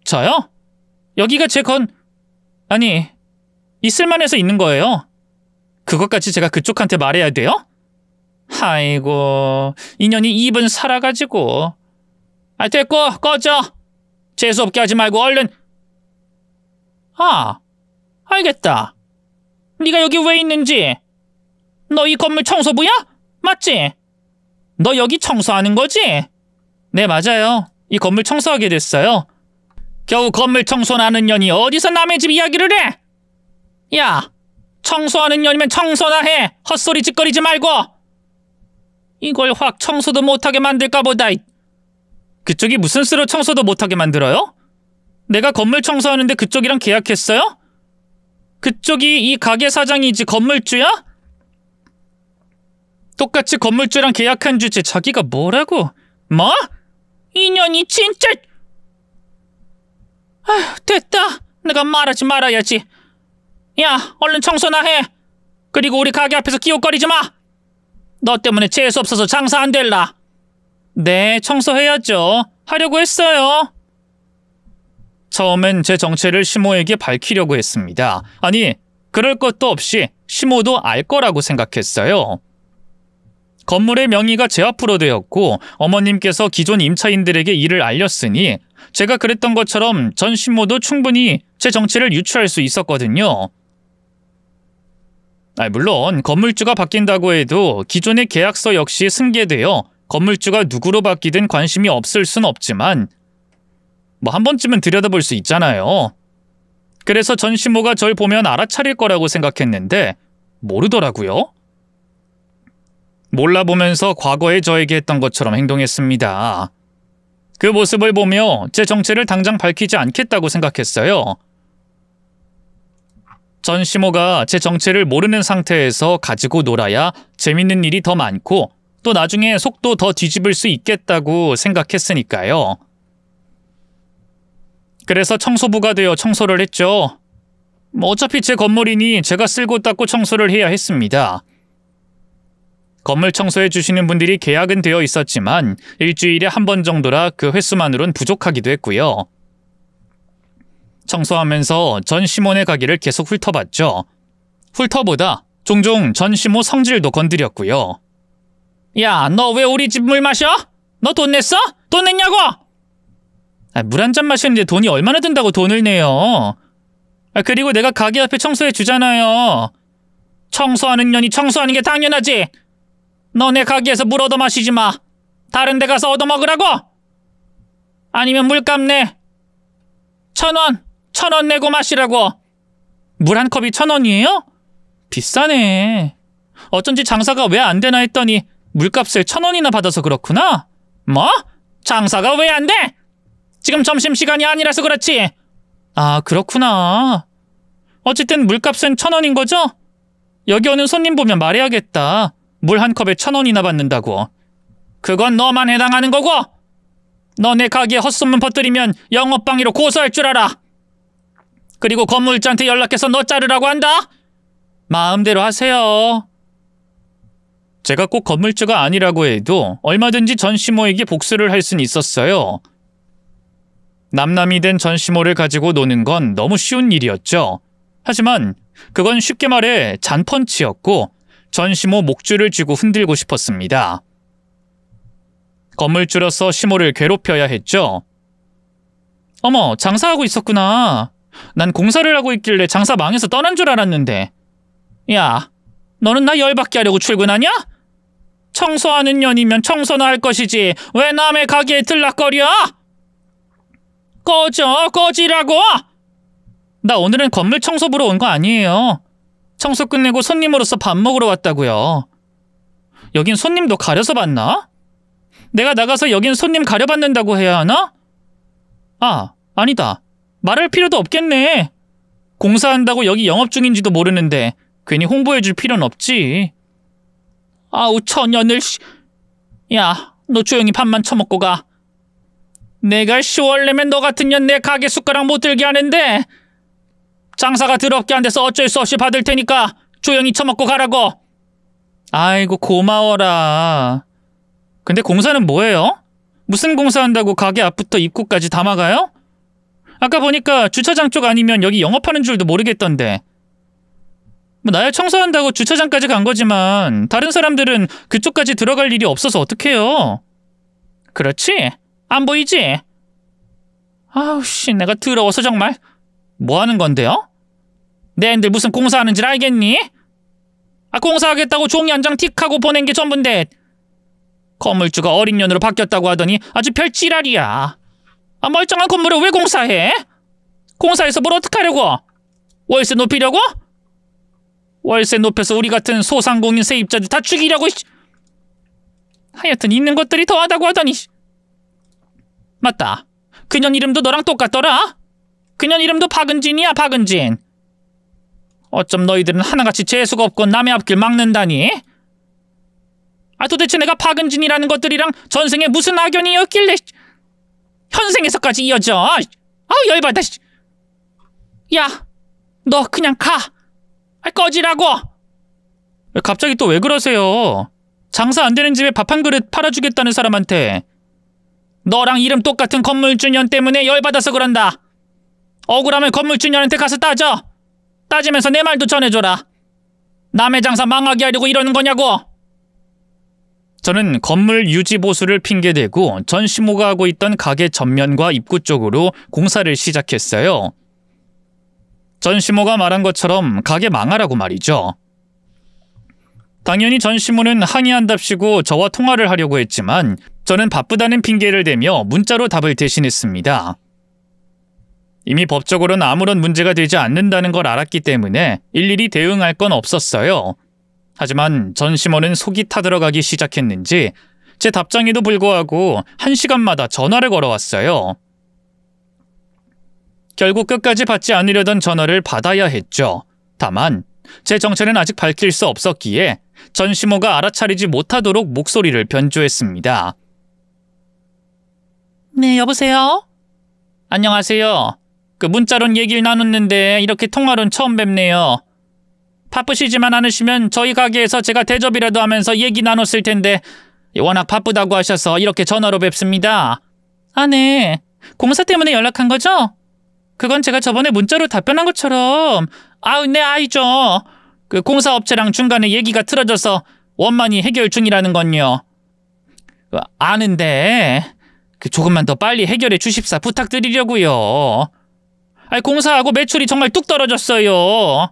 저요? 여기가 아니, 있을만해서 있는 거예요. 그것까지 제가 그쪽한테 말해야 돼요? 아이고, 인연이 입은 살아가지고. 됐고, 꺼져. 재수없게 하지 말고 얼른. 알겠다. 네가 여기 왜 있는지. 너 이 건물 청소부야? 맞지? 너 여기 청소하는 거지? 네, 맞아요. 이 건물 청소하게 됐어요. 겨우 건물 청소나 하는 년이 어디서 남의 집 이야기를 해? 야, 청소하는 년이면 청소나 해. 헛소리 짓거리지 말고. 이걸 확 청소도 못하게 만들까 보다. 그쪽이 무슨 수로 청소도 못하게 만들어요? 내가 건물 청소하는데 그쪽이랑 계약했어요? 그쪽이 이 가게 사장이지 건물주야? 똑같이 건물주랑 계약한 주제 자기가 뭐라고? 뭐? 인연이 진짜... 됐다. 내가 말하지 말아야지. 야, 얼른 청소나 해. 그리고 우리 가게 앞에서 기웃거리지 마. 너 때문에 재수 없어서 장사 안 될라. 네, 청소해야죠. 하려고 했어요. 처음엔 제 정체를 시모에게 밝히려고 했습니다. 아니, 그럴 것도 없이 시모도 알 거라고 생각했어요. 건물의 명의가 제 앞으로 되었고 어머님께서 기존 임차인들에게 이를 알렸으니 제가 그랬던 것처럼 전 시모도 충분히 제 정체를 유추할 수 있었거든요. 물론 건물주가 바뀐다고 해도 기존의 계약서 역시 승계되어 건물주가 누구로 바뀌든 관심이 없을 순 없지만 한 번쯤은 들여다볼 수 있잖아요. 그래서 전 시모가 절 보면 알아차릴 거라고 생각했는데 모르더라고요. 몰라보면서 과거에 저에게 했던 것처럼 행동했습니다. 그 모습을 보며 제 정체를 당장 밝히지 않겠다고 생각했어요. 전 시모가 제 정체를 모르는 상태에서 가지고 놀아야 재밌는 일이 더 많고 또 나중에 속도 더 뒤집을 수 있겠다고 생각했으니까요. 그래서 청소부가 되어 청소를 했죠. 어차피 제 건물이니 제가 쓸고 닦고 청소를 해야 했습니다. 건물 청소해 주시는 분들이 계약은 되어 있었지만 일주일에 한 번 정도라 그 횟수만으론 부족하기도 했고요. 청소하면서 전 시몬의 가게를 계속 훑어봤죠. 훑어보다 종종 전 시모 성질도 건드렸고요. 야, 너 왜 우리 집 물 마셔? 너 돈 냈어? 돈 냈냐고? 물 한 잔 마시는데 돈이 얼마나 든다고 돈을 내요. 그리고 내가 가게 앞에 청소해 주잖아요. 청소하는 년이 청소하는 게 당연하지. 너네 가게에서 물 얻어 마시지 마. 다른 데 가서 얻어 먹으라고. 아니면 물값 내. 1,000원. 1,000원 내고 마시라고. 물 한 컵이 1,000원이에요? 비싸네. 어쩐지 장사가 왜 안 되나 했더니 물값을 1,000원이나 받아서 그렇구나. 뭐? 장사가 왜 안 돼? 지금 점심시간이 아니라서 그렇지. 아, 그렇구나. 어쨌든 물값은 1,000원인 거죠? 여기 오는 손님 보면 말해야겠다. 물 한 컵에 1,000원이나 받는다고. 그건 너만 해당하는 거고. 너네 가게에 헛소문 퍼뜨리면 영업방해로 고소할 줄 알아. 그리고 건물주한테 연락해서 너 자르라고 한다. 마음대로 하세요. 제가 꼭 건물주가 아니라고 해도 얼마든지 전 시모에게 복수를 할 수는 있었어요. 남남이 된 전 시모를 가지고 노는 건 너무 쉬운 일이었죠. 하지만 그건 쉽게 말해 잔펀치였고 전 시모 목줄을 쥐고 흔들고 싶었습니다. 건물주로서 시모를 괴롭혀야 했죠. 어머, 장사하고 있었구나. 난 공사를 하고 있길래 장사 망해서 떠난 줄 알았는데. 야, 너는 나 열받게 하려고 출근하냐? 청소하는 년이면 청소나 할 것이지 왜 남의 가게에 들락거려? 꺼지라고! 나 오늘은 건물 청소 보러 온 거 아니에요. 청소 끝내고 손님으로서 밥 먹으러 왔다고요. 여긴 손님도 가려서 봤나? 내가 나가서 여긴 손님 가려받는다고 해야 하나? 아니다. 말할 필요도 없겠네. 공사한다고 여기 영업 중인지도 모르는데 괜히 홍보해줄 필요는 없지. 아우, 천년을. 야, 너 조용히 밥만 처먹고 가. 내가 원래면 너 같은 년 내 가게 숟가락 못 들게 하는데 장사가 더럽게 안 돼서 어쩔 수 없이 받을 테니까 조용히 처먹고 가라고. 아이고, 고마워라. 근데 공사는 뭐예요? 무슨 공사한다고 가게 앞부터 입구까지 다 막아요? 아까 보니까 주차장 쪽 아니면 여기 영업하는 줄도 모르겠던데. 뭐 나야 청소한다고 주차장까지 간 거지만 다른 사람들은 그쪽까지 들어갈 일이 없어서 어떡해요? 그렇지? 안 보이지? 아우씨, 내가 더러워서 정말. 뭐 하는 건데요? 내 앤들 무슨 공사하는 줄 알겠니? 공사하겠다고 종이 한 장 틱하고 보낸 게 전부인데 건물주가 어린 년으로 바뀌었다고 하더니 아주 별 지랄이야. 멀쩡한 건물에 왜 공사해? 공사해서 뭘 어떡하려고? 월세 높이려고? 월세 높여서 우리 같은 소상공인 세입자들 다 죽이려고. 하여튼 있는 것들이 더하다고 하더니. 맞다. 그년 이름도 너랑 똑같더라. 그년 이름도 박은진이야, 박은진. 어쩜 너희들은 하나같이 재수가 없고 남의 앞길 막는다니? 도대체 내가 박은진이라는 것들이랑 전생에 무슨 악연이었길래 현생에서까지 이어져. 아우, 열받아. 야, 너 그냥 가. 꺼지라고. 갑자기 또 왜 그러세요? 장사 안 되는 집에 밥 한 그릇 팔아주겠다는 사람한테 너랑 이름 똑같은 건물주년 때문에 열받아서 그런다. 억울하면 건물주년한테 가서 따져. 따지면서 내 말도 전해줘라. 남의 장사 망하게 하려고 이러는 거냐고. 저는 건물 유지 보수를 핑계대고 전시모가 하고 있던 가게 전면과 입구 쪽으로 공사를 시작했어요. 전시모가 말한 것처럼 가게 망하라고 말이죠. 당연히 전시모는 항의한답시고 저와 통화를 하려고 했지만 저는 바쁘다는 핑계를 대며 문자로 답을 대신했습니다. 이미 법적으로는 아무런 문제가 되지 않는다는 걸 알았기 때문에 일일이 대응할 건 없었어요. 하지만 전시모는 속이 타들어가기 시작했는지 제 답장에도 불구하고 1시간마다 전화를 걸어왔어요. 결국 끝까지 받지 않으려던 전화를 받아야 했죠. 다만 제 정체는 아직 밝힐 수 없었기에 전시모가 알아차리지 못하도록 목소리를 변조했습니다. 네, 여보세요? 안녕하세요. 문자론 얘기를 나눴는데 이렇게 통화론 처음 뵙네요. 바쁘시지만 않으시면 저희 가게에서 제가 대접이라도 하면서 얘기 나눴을 텐데 워낙 바쁘다고 하셔서 이렇게 전화로 뵙습니다. 네. 공사 때문에 연락한 거죠? 그건 제가 저번에 문자로 답변한 것처럼 네, 알죠. 공사업체랑 중간에 얘기가 틀어져서 원만히 해결 중이라는 건요. 아는데 조금만 더 빨리 해결해 주십사 부탁드리려고요. 공사하고 매출이 정말 뚝 떨어졌어요.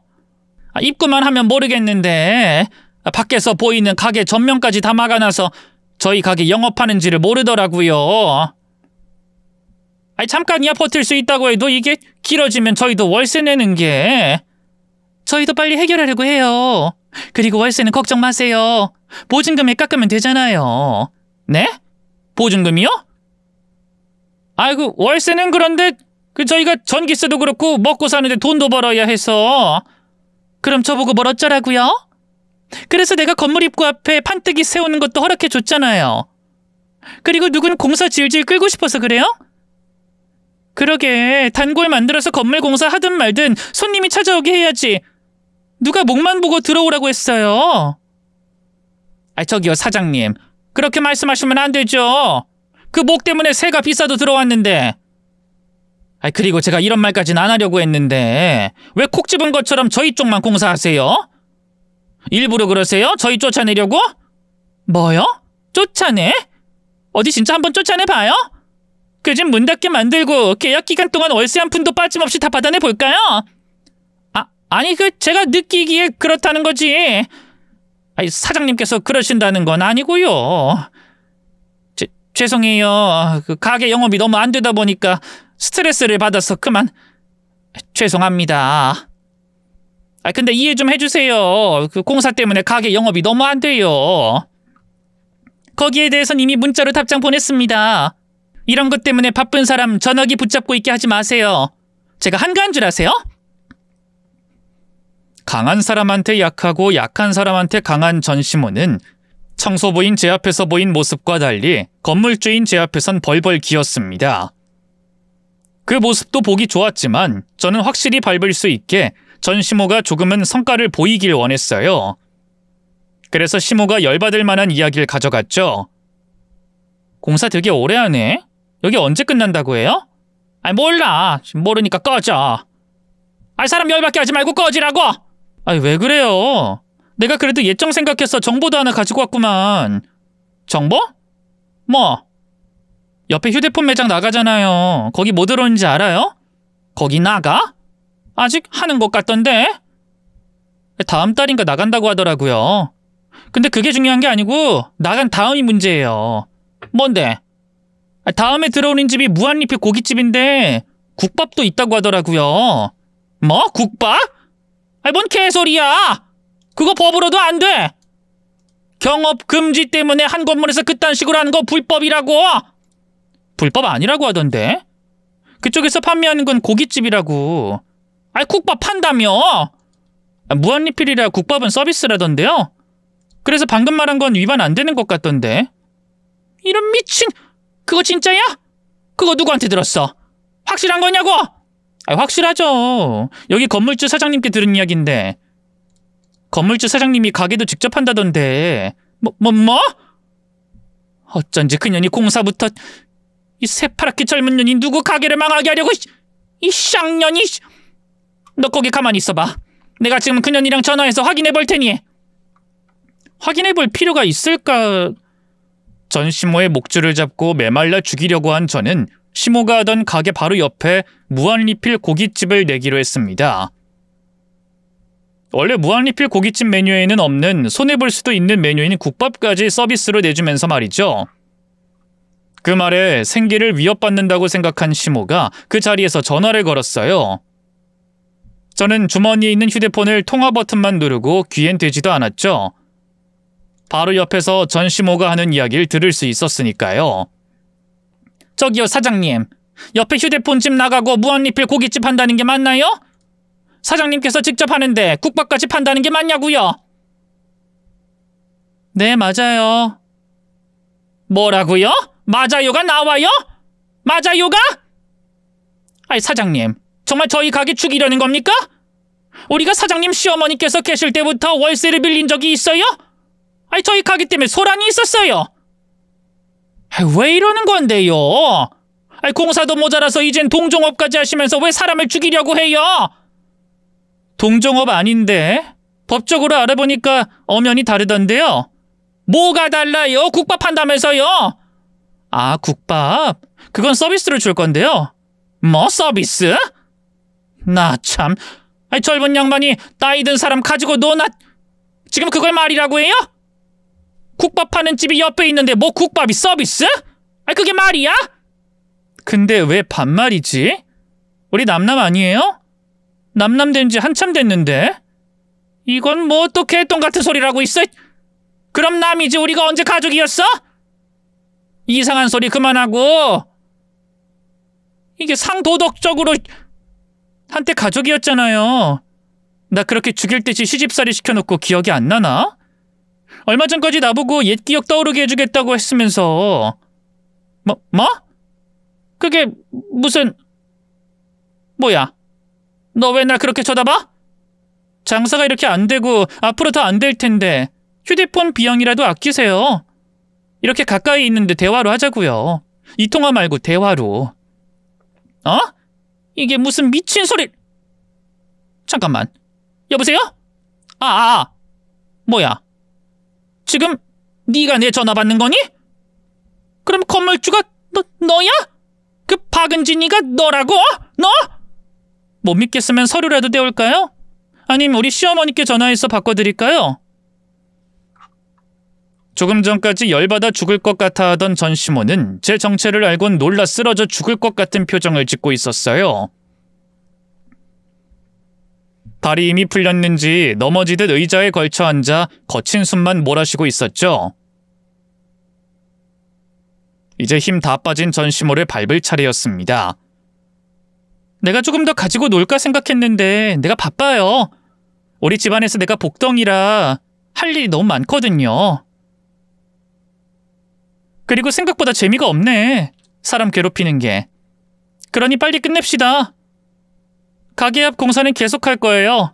입구만 하면 모르겠는데 밖에서 보이는 가게 전면까지 다 막아놔서 저희 가게 영업하는지를 모르더라고요. 잠깐이야 버틸 수 있다고 해도 이게 길어지면 저희도 월세 내는 게. 저희도 빨리 해결하려고 해요. 그리고 월세는 걱정 마세요. 보증금에 깎으면 되잖아요. 네? 보증금이요? 월세는 그런데 저희가 전기세도 그렇고 먹고 사는데 돈도 벌어야 해서. 그럼 저보고 뭘 어쩌라고요? 그래서 내가 건물 입구 앞에 판때기 세우는 것도 허락해 줬잖아요. 그리고 누군 공사 질질 끌고 싶어서 그래요? 그러게 단골 만들어서 건물 공사 하든 말든 손님이 찾아오게 해야지. 누가 목만 보고 들어오라고 했어요. 저기요 사장님, 그렇게 말씀하시면 안 되죠. 그 목 때문에 새가 비싸도 들어왔는데. 그리고 제가 이런 말까지는 안 하려고 했는데 왜 콕 집은 것처럼 저희 쪽만 공사하세요? 일부러 그러세요? 저희 쫓아내려고? 뭐요? 쫓아내? 어디 진짜 한번 쫓아내봐요? 그 집 문 닫게 만들고 계약 기간 동안 월세 한 푼도 빠짐없이 다 받아내 볼까요? 아니 제가 느끼기에 그렇다는 거지. 사장님께서 그러신다는 건 아니고요. 죄송해요. 가게 영업이 너무 안 되다 보니까 스트레스를 받아서 그만. 죄송합니다. 근데 이해 좀 해주세요. 공사 때문에 가게 영업이 너무 안 돼요. 거기에 대해서는 이미 문자로 답장 보냈습니다. 이런 것 때문에 바쁜 사람 전화기 붙잡고 있게 하지 마세요. 제가 한가한 줄 아세요? 강한 사람한테 약하고 약한 사람한테 강한 전시모는 청소부인 제 앞에서 보인 모습과 달리 건물주인 제 앞에선 벌벌 기었습니다. 그 모습도 보기 좋았지만 저는 확실히 밟을 수 있게 전시모가 조금은 성과를 보이길 원했어요. 그래서 시모가 열받을 만한 이야기를 가져갔죠. 공사 되게 오래 하네. 여기 언제 끝난다고 해요? 몰라. 모르니까 꺼져. 사람 열받게 하지 말고 꺼지라고. 왜 그래요? 내가 그래도 예정 생각해서 정보도 하나 가지고 왔구만. 정보? 뭐? 옆에 휴대폰 매장 나가잖아요. 거기 뭐 들어오는지 알아요? 거기 나가? 아직 하는 것 같던데? 다음 달인가 나간다고 하더라고요. 근데 그게 중요한 게 아니고 나간 다음이 문제예요. 뭔데? 다음에 들어오는 집이 무한리필 고깃집인데 국밥도 있다고 하더라고요. 뭐? 국밥? 뭔 개소리야! 그거 법으로도 안 돼! 경업 금지 때문에 한 건물에서 그딴 식으로 하는 거 불법이라고! 불법 아니라고 하던데? 그쪽에서 판매하는 건 고깃집이라고. 국밥 판다며! 무한리필이라 국밥은 서비스라던데요? 그래서 방금 말한 건 위반 안 되는 것 같던데. 이런 미친... 그거 진짜야? 그거 누구한테 들었어? 확실한 거냐고? 확실하죠. 여기 건물주 사장님께 들은 이야기인데. 건물주 사장님이 가게도 직접 한다던데. 뭐? 어쩐지 그년이 공사부터 이 새파랗게 젊은 년이 누구 가게를 망하게 하려고. 이 쌍년이. 너 거기 가만히 있어봐. 내가 지금 그년이랑 전화해서 확인해 볼 테니. 확인해 볼 필요가 있을까? 전시모의 목줄을 잡고 메말라 죽이려고 한 저는 시모가 하던 가게 바로 옆에 무한리필 고깃집을 내기로 했습니다. 원래 무한리필 고깃집 메뉴에는 없는 손해볼 수도 있는 메뉴인 국밥까지 서비스로 내주면서 말이죠. 그 말에 생계를 위협받는다고 생각한 시모가 그 자리에서 전화를 걸었어요. 저는 주머니에 있는 휴대폰을 통화 버튼만 누르고 귀엔 대지도 않았죠. 바로 옆에서 전시모가 하는 이야기를 들을 수 있었으니까요. 저기요 사장님, 옆에 휴대폰집 나가고 무한리필 고깃집 한다는 게 맞나요? 사장님께서 직접 하는데 국밥까지 판다는 게 맞냐고요? 네, 맞아요. 뭐라고요? 맞아요가 나와요? 맞아요가? 사장님, 정말 저희 가게 죽이려는 겁니까? 우리가 사장님 시어머니께서 계실 때부터 월세를 빌린 적이 있어요? 저희 가게 때문에 소란이 있었어요. 왜 이러는 건데요? 공사도 모자라서 이젠 동종업까지 하시면서 왜 사람을 죽이려고 해요? 동종업 아닌데 법적으로 알아보니까 엄연히 다르던데요. 뭐가 달라요? 국밥 한다면서요? 국밥? 그건 서비스로 줄 건데요. 뭐 서비스? 나 참, 젊은 양반이 나이 든 사람 가지고 노나 지금 그걸 말이라고 해요? 국밥 파는 집이 옆에 있는데 뭐 국밥이 서비스? 그게 말이야? 근데 왜 반말이지? 우리 남남 아니에요? 남남 된 지 한참 됐는데. 이건 뭐 또 개똥 같은 소리라고 있어? 그럼 남이지 우리가 언제 가족이었어? 이상한 소리 그만하고. 이게 상도덕적으로 한때 가족이었잖아요. 나 그렇게 죽일 듯이 시집살이 시켜놓고 기억이 안 나나? 얼마 전까지 나보고 옛 기억 떠오르게 해주겠다고 했으면서. 뭐? 그게 무슨... 뭐야? 너 왜 날 그렇게 쳐다봐? 장사가 이렇게 안 되고 앞으로 더 안 될 텐데 휴대폰 비용이라도 아끼세요. 이렇게 가까이 있는데 대화로 하자고요. 이 통화 말고 대화로. 이게 무슨 미친 소리... 잠깐만. 여보세요? 뭐야? 지금 네가 내 전화 받는 거니? 그럼 건물주가 너야? 그 박은진이가 너라고? 너? 못 믿겠으면 서류라도 떼올까요? 아니면 우리 시어머니께 전화해서 바꿔드릴까요? 조금 전까지 열받아 죽을 것 같아 하던 전시모는 제 정체를 알곤 놀라 쓰러져 죽을 것 같은 표정을 짓고 있었어요. 발이 이미 풀렸는지 넘어지듯 의자에 걸쳐 앉아 거친 숨만 몰아쉬고 있었죠. 이제 힘 다 빠진 전시모를 밟을 차례였습니다. 내가 조금 더 가지고 놀까 생각했는데 내가 바빠요. 우리 집안에서 내가 복덩이라 할 일이 너무 많거든요. 그리고 생각보다 재미가 없네. 사람 괴롭히는 게. 그러니 빨리 끝냅시다. 가게 앞 공사는 계속할 거예요.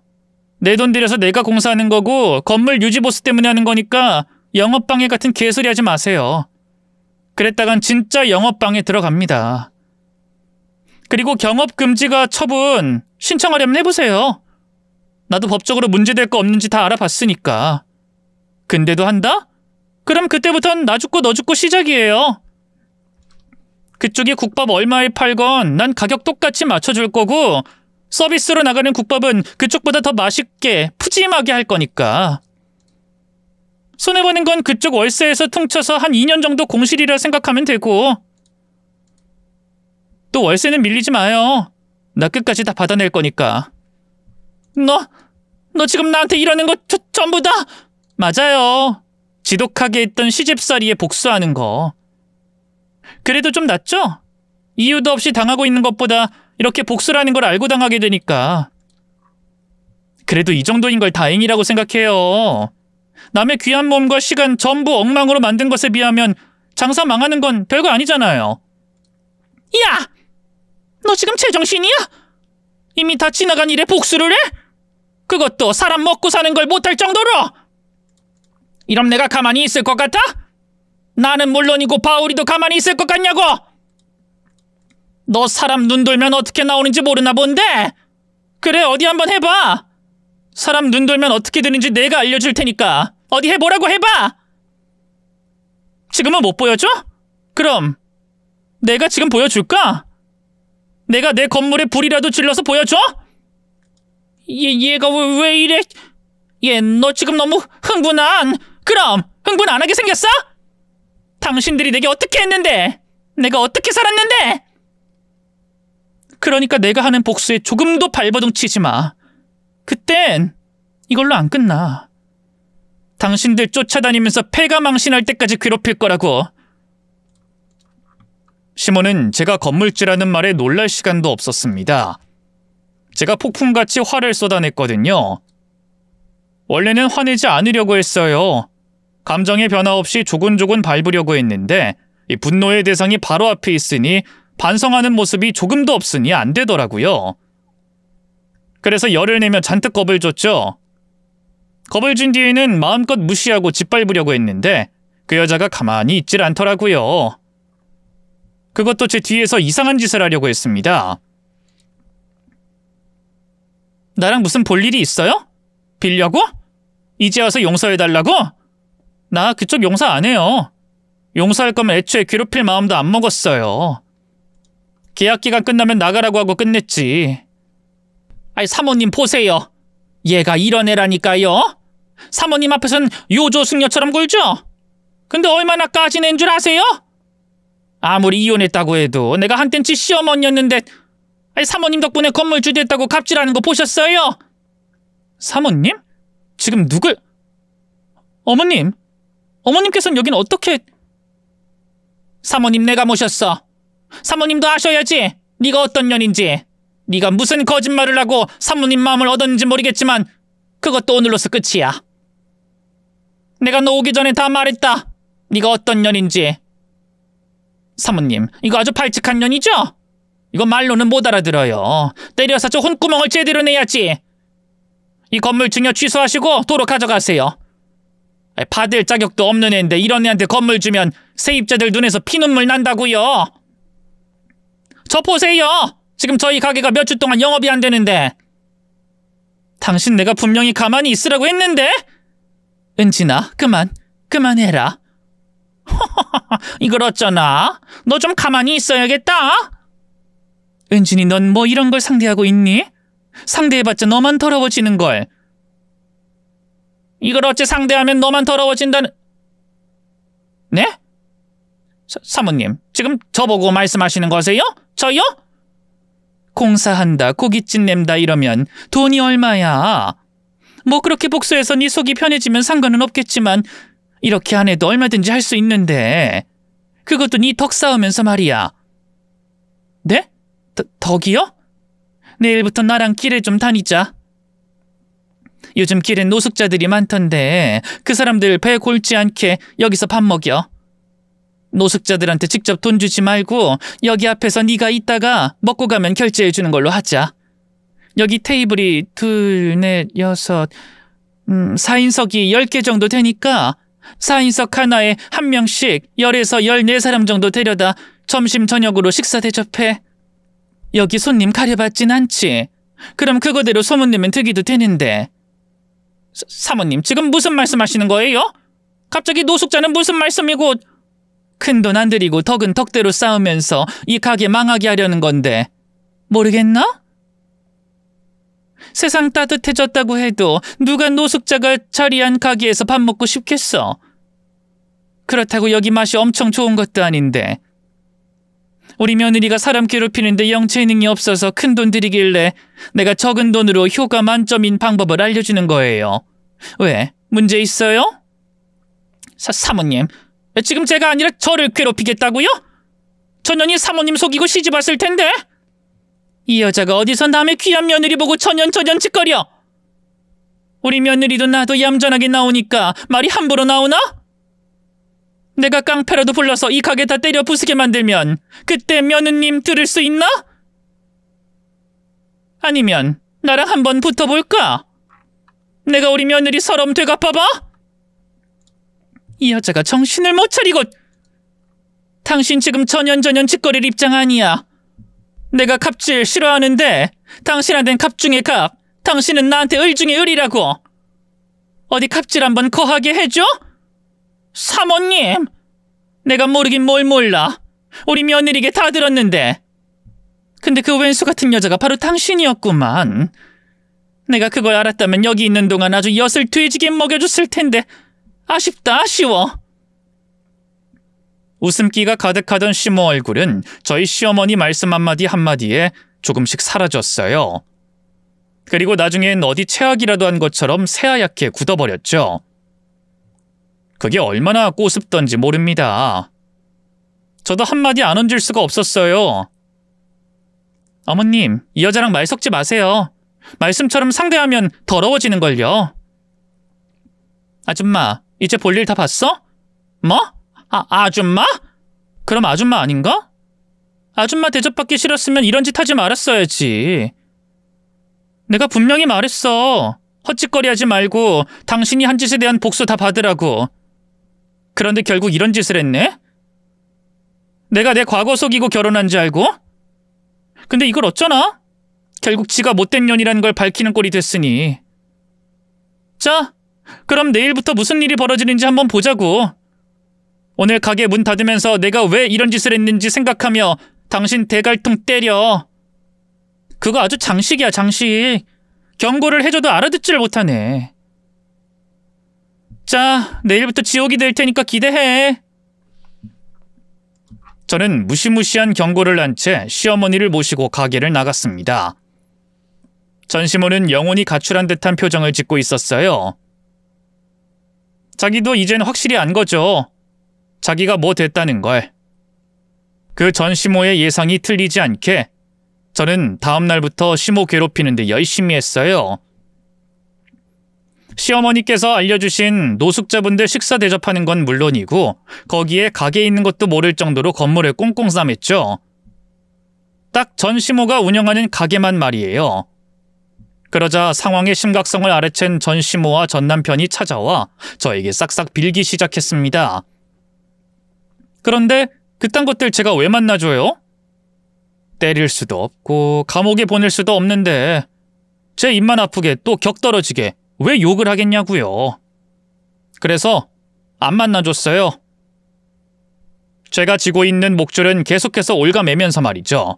내 돈 들여서 내가 공사하는 거고 건물 유지 보수 때문에 하는 거니까 영업방해 같은 개소리 하지 마세요. 그랬다간 진짜 영업방해 들어갑니다. 그리고 경업금지가 처분 신청하려면 해보세요. 나도 법적으로 문제될 거 없는지 다 알아봤으니까. 근데도 한다? 그럼 그때부턴 나 죽고 너 죽고 시작이에요. 그쪽이 국밥 얼마에 팔건 난 가격 똑같이 맞춰줄 거고 서비스로 나가는 국밥은 그쪽보다 더 맛있게 푸짐하게 할 거니까. 손해보는 건 그쪽 월세에서 퉁쳐서 한 2년 정도 공실이라 생각하면 되고. 또 월세는 밀리지 마요. 나 끝까지 다 받아낼 거니까. 너 지금 나한테 이러는 거 전부 다? 맞아요. 지독하게 했던 시집살이에 복수하는 거. 그래도 좀 낫죠? 이유도 없이 당하고 있는 것보다 이렇게 복수라는 걸 알고 당하게 되니까. 그래도 이 정도인 걸 다행이라고 생각해요. 남의 귀한 몸과 시간 전부 엉망으로 만든 것에 비하면 장사 망하는 건 별거 아니잖아요. 야! 너 지금 제정신이야? 이미 다 지나간 일에 복수를 해? 그것도 사람 먹고 사는 걸 못할 정도로? 이럼 내가 가만히 있을 것 같아? 나는 물론이고 바울이도 가만히 있을 것 같냐고? 너 사람 눈 돌면 어떻게 나오는지 모르나 본데? 그래, 어디 한번 해봐. 사람 눈 돌면 어떻게 되는지 내가 알려줄 테니까 어디 해보라고 해봐. 지금은 못 보여줘? 그럼 내가 지금 보여줄까? 내가 내 건물에 불이라도 질러서 보여줘? 얘가 왜 이래? 얘 너 지금 너무 그럼 흥분 안 하게 생겼어? 당신들이 내게 어떻게 했는데? 내가 어떻게 살았는데? 그러니까 내가 하는 복수에 조금도 발버둥 치지 마. 그땐 이걸로 안 끝나. 당신들 쫓아다니면서 폐가 망신할 때까지 괴롭힐 거라고. 시몬은 제가 건물주라는 말에 놀랄 시간도 없었습니다. 제가 폭풍같이 화를 쏟아냈거든요. 원래는 화내지 않으려고 했어요. 감정의 변화 없이 조곤조곤 밟으려고 했는데 이 분노의 대상이 바로 앞에 있으니 반성하는 모습이 조금도 없으니 안 되더라고요. 그래서 열을 내며 잔뜩 겁을 줬죠. 겁을 준 뒤에는 마음껏 무시하고 짓밟으려고 했는데 그 여자가 가만히 있질 않더라고요. 그것도 제 뒤에서 이상한 짓을 하려고 했습니다. 나랑 무슨 볼 일이 있어요? 빌려고? 이제 와서 용서해달라고? 나 그쪽 용서 안 해요. 용서할 거면 애초에 괴롭힐 마음도 안 먹었어요. 계약 기간 끝나면 나가라고 하고 끝냈지. 아이, 사모님 보세요. 얘가 이런 애라니까요. 사모님 앞에선 요조숙녀처럼 굴죠? 근데 얼마나 까진 애인 줄 아세요? 아무리 이혼했다고 해도 내가 한땐 지 시어머니였는데 사모님 덕분에 건물주 됐다고 갑질하는 거 보셨어요? 사모님? 지금 누굴? 어머님? 어머님께서는 여긴 어떻게... 사모님 내가 모셨어. 사모님도 아셔야지. 네가 어떤 년인지. 네가 무슨 거짓말을 하고 사모님 마음을 얻었는지 모르겠지만 그것도 오늘로서 끝이야. 내가 너 오기 전에 다 말했다. 네가 어떤 년인지. 사모님, 이거 아주 발칙한 년이죠? 이거 말로는 못 알아들어요. 때려서 저 혼구멍을 제대로 내야지. 이 건물 증여 취소하시고 도로 가져가세요. 받을 자격도 없는 애인데 이런 애한테 건물 주면 세입자들 눈에서 피눈물 난다고요. 저 보세요. 지금 저희 가게가 몇 주 동안 영업이 안 되는데. 당신 내가 분명히 가만히 있으라고 했는데? 은진아, 그만해라. 이걸 어쩌나? 너 좀 가만히 있어야겠다. 은진이 넌 뭐 이런 걸 상대하고 있니? 상대해봤자 너만 더러워지는걸. 이걸 어째 상대하면 너만 더러워진다는... 네? 사모님, 지금 저보고 말씀하시는 거세요? 저요? 공사한다, 고깃집 낸다 이러면 돈이 얼마야? 뭐 그렇게 복수해서 네 속이 편해지면 상관은 없겠지만 이렇게 안 해도 얼마든지 할 수 있는데 그것도 네 덕 쌓으면서 말이야. 네? 덕이요? 내일부터 나랑 길에 좀 다니자. 요즘 길엔 노숙자들이 많던데 그 사람들 배 골지 않게 여기서 밥 먹여. 노숙자들한테 직접 돈 주지 말고 여기 앞에서 네가 있다가 먹고 가면 결제해 주는 걸로 하자. 여기 테이블이 2, 4, 6, 4인석이 10개 정도 되니까 4인석 하나에 한 명씩 10에서 14사람 정도 데려다 점심 저녁으로 식사 대접해. 여기 손님 가려받진 않지. 그럼 그거대로 소문내면 되기도 되는데. 사모님, 지금 무슨 말씀하시는 거예요? 갑자기 노숙자는 무슨 말씀이고. 큰돈 안 들이고 덕은 덕대로 쌓으면서 이 가게 망하게 하려는 건데 모르겠나? 세상 따뜻해졌다고 해도 누가 노숙자가 자리한 가게에서 밥 먹고 싶겠어? 그렇다고 여기 맛이 엄청 좋은 것도 아닌데. 우리 며느리가 사람 괴롭히는데 영 재능이 없어서 큰돈 들이길래 내가 적은 돈으로 효과 만점인 방법을 알려주는 거예요. 왜? 문제 있어요? 사모님, 지금 제가 아니라 저를 괴롭히겠다고요? 전년이 사모님 속이고 시집 왔을 텐데. 이 여자가 어디서 남의 귀한 며느리 보고 천연 짓거려. 우리 며느리도 나도 얌전하게 나오니까 말이 함부로 나오나? 내가 깡패라도 불러서 이 가게 다 때려 부수게 만들면 그때 며느님 들을 수 있나? 아니면 나랑 한번 붙어볼까? 내가 우리 며느리 서러움 되갚아봐? 이 여자가 정신을 못 차리고. 당신 지금 전연 짓거릴 입장 아니야. 내가 갑질 싫어하는데 당신한텐 갑 중에 갑, 당신은 나한테 을 중에 을이라고. 어디 갑질 한번 거하게 해줘? 사모님, 내가 모르긴 뭘 몰라. 우리 며느리게 다 들었는데. 근데 그 왼수 같은 여자가 바로 당신이었구만. 내가 그걸 알았다면 여기 있는 동안 아주 엿을 돼지게 먹여줬을 텐데. 아쉽다, 아쉬워. 웃음기가 가득하던 시모 얼굴은 저희 시어머니 말씀 한마디에 조금씩 사라졌어요. 그리고 나중엔 어디 체악이라도 한 것처럼 새하얗게 굳어버렸죠. 그게 얼마나 꼬습던지 모릅니다. 저도 한마디 안 얹을 수가 없었어요. 어머님, 이 여자랑 말 섞지 마세요. 말씀처럼 상대하면 더러워지는걸요. 아줌마, 이제 볼일 다 봤어? 뭐? 아줌마? 그럼 아줌마 아닌가? 아줌마 대접받기 싫었으면 이런 짓 하지 말았어야지. 내가 분명히 말했어. 헛짓거리하지 말고 당신이 한 짓에 대한 복수 다 받으라고. 그런데 결국 이런 짓을 했네? 내가 내 과거 속이고 결혼한 줄 알고? 근데 이걸 어쩌나? 결국 지가 못된 년이라는 걸 밝히는 꼴이 됐으니. 자, 그럼 내일부터 무슨 일이 벌어지는지 한번 보자고. 오늘 가게 문 닫으면서 내가 왜 이런 짓을 했는지 생각하며 당신 대갈통 때려. 그거 아주 장식이야, 장식. 경고를 해줘도 알아듣지를 못하네. 자, 내일부터 지옥이 될 테니까 기대해. 저는 무시무시한 경고를 한 채 시어머니를 모시고 가게를 나갔습니다. 전시모는 영혼이 가출한 듯한 표정을 짓고 있었어요. 자기도 이젠 확실히 안 거죠. 자기가 뭐 됐다는 걸. 그 전시모의 예상이 틀리지 않게 저는 다음 날부터 시모 괴롭히는데 열심히 했어요. 시어머니께서 알려주신 노숙자분들 식사 대접하는 건 물론이고 거기에 가게 있는 것도 모를 정도로 건물을 꽁꽁 싸맸죠. 딱 전시모가 운영하는 가게만 말이에요. 그러자 상황의 심각성을 알아챈 전시모와 전남편이 찾아와 저에게 싹싹 빌기 시작했습니다. 그런데 그딴 것들 제가 왜 만나줘요? 때릴 수도 없고 감옥에 보낼 수도 없는데 제 입만 아프게 또 격 떨어지게 왜 욕을 하겠냐고요. 그래서 안 만나줬어요. 제가 지고 있는 목줄은 계속해서 올가매면서 말이죠.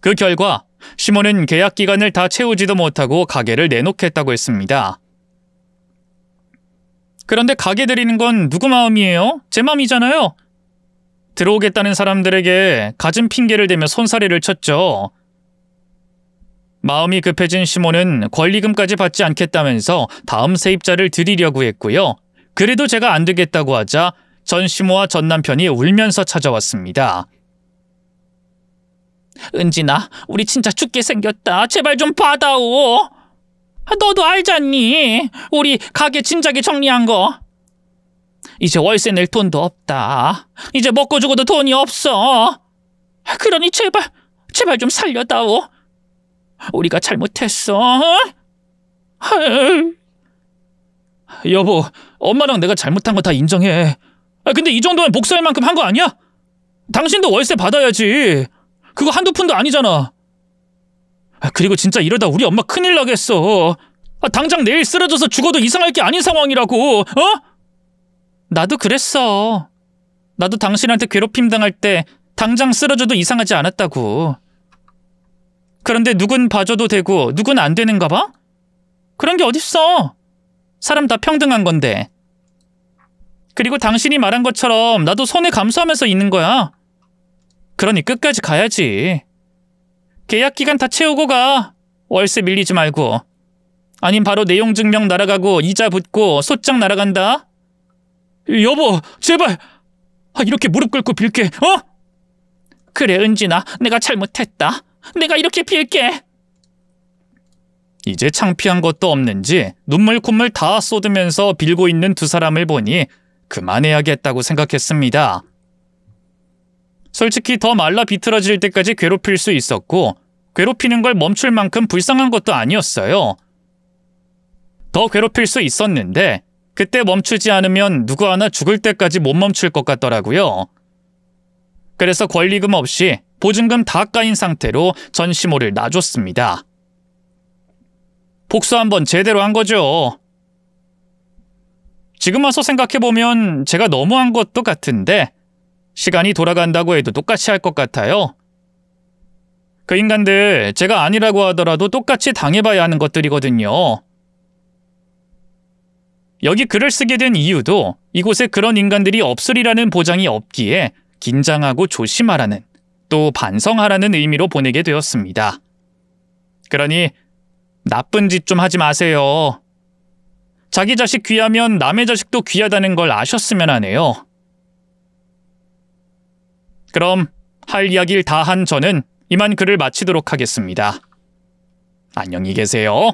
그 결과 시모는 계약 기간을 다 채우지도 못하고 가게를 내놓겠다고 했습니다. 그런데 가게 들이는 건 누구 마음이에요? 제 마음이잖아요. 들어오겠다는 사람들에게 갖은 핑계를 대며 손사래를 쳤죠. 마음이 급해진 시모는 권리금까지 받지 않겠다면서 다음 세입자를 들이려고 했고요. 그래도 제가 안 되겠다고 하자 전시모와 전 남편이 울면서 찾아왔습니다. 은진아, 우리 진짜 죽게 생겼다. 제발 좀 받아오. 너도 알잖니? 우리 가게 진작에 정리한 거. 이제 월세 낼 돈도 없다. 이제 먹고 죽어도 돈이 없어. 그러니 제발 좀 살려다오. 우리가 잘못했어. 여보, 엄마랑 내가 잘못한 거 다 인정해. 근데 이 정도면 복수할 만큼 한 거 아니야? 당신도 월세 받아야지. 그거 한두 푼도 아니잖아. 그리고 진짜 이러다 우리 엄마 큰일 나겠어. 당장 내일 쓰러져서 죽어도 이상할 게 아닌 상황이라고. 나도 그랬어. 나도 당신한테 괴롭힘 당할 때 당장 쓰러져도 이상하지 않았다고. 그런데 누군 봐줘도 되고 누군 안 되는가 봐? 그런 게 어딨어. 사람 다 평등한 건데. 그리고 당신이 말한 것처럼 나도 손해 감수하면서 있는 거야. 그러니 끝까지 가야지. 계약 기간 다 채우고 가. 월세 밀리지 말고. 아님 바로 내용 증명 날아가고 이자 붙고 소장 날아간다. 여보, 제발. 이렇게 무릎 꿇고 빌게. 그래, 은진아, 내가 잘못했다. 내가 이렇게 빌게. 이제 창피한 것도 없는지 눈물 콧물 다 쏟으면서 빌고 있는 두 사람을 보니 그만해야겠다고 생각했습니다. 솔직히 더 말라 비틀어질 때까지 괴롭힐 수 있었고 괴롭히는 걸 멈출 만큼 불쌍한 것도 아니었어요. 더 괴롭힐 수 있었는데 그때 멈추지 않으면 누구 하나 죽을 때까지 못 멈출 것 같더라고요. 그래서 권리금 없이 보증금 다 까인 상태로 전시모를 놔줬습니다. 복수 한번 제대로 한 거죠. 지금 와서 생각해보면 제가 너무한 것도 같은데 시간이 돌아간다고 해도 똑같이 할 것 같아요. 그 인간들 제가 아니라고 하더라도 똑같이 당해봐야 하는 것들이거든요. 여기 글을 쓰게 된 이유도 이곳에 그런 인간들이 없으리라는 보장이 없기에 긴장하고 조심하라는, 또 반성하라는 의미로 보내게 되었습니다. 그러니 나쁜 짓 좀 하지 마세요. 자기 자식 귀하면 남의 자식도 귀하다는 걸 아셨으면 하네요. 그럼 할 이야기를 다 한 저는 이만 글을 마치도록 하겠습니다. 안녕히 계세요.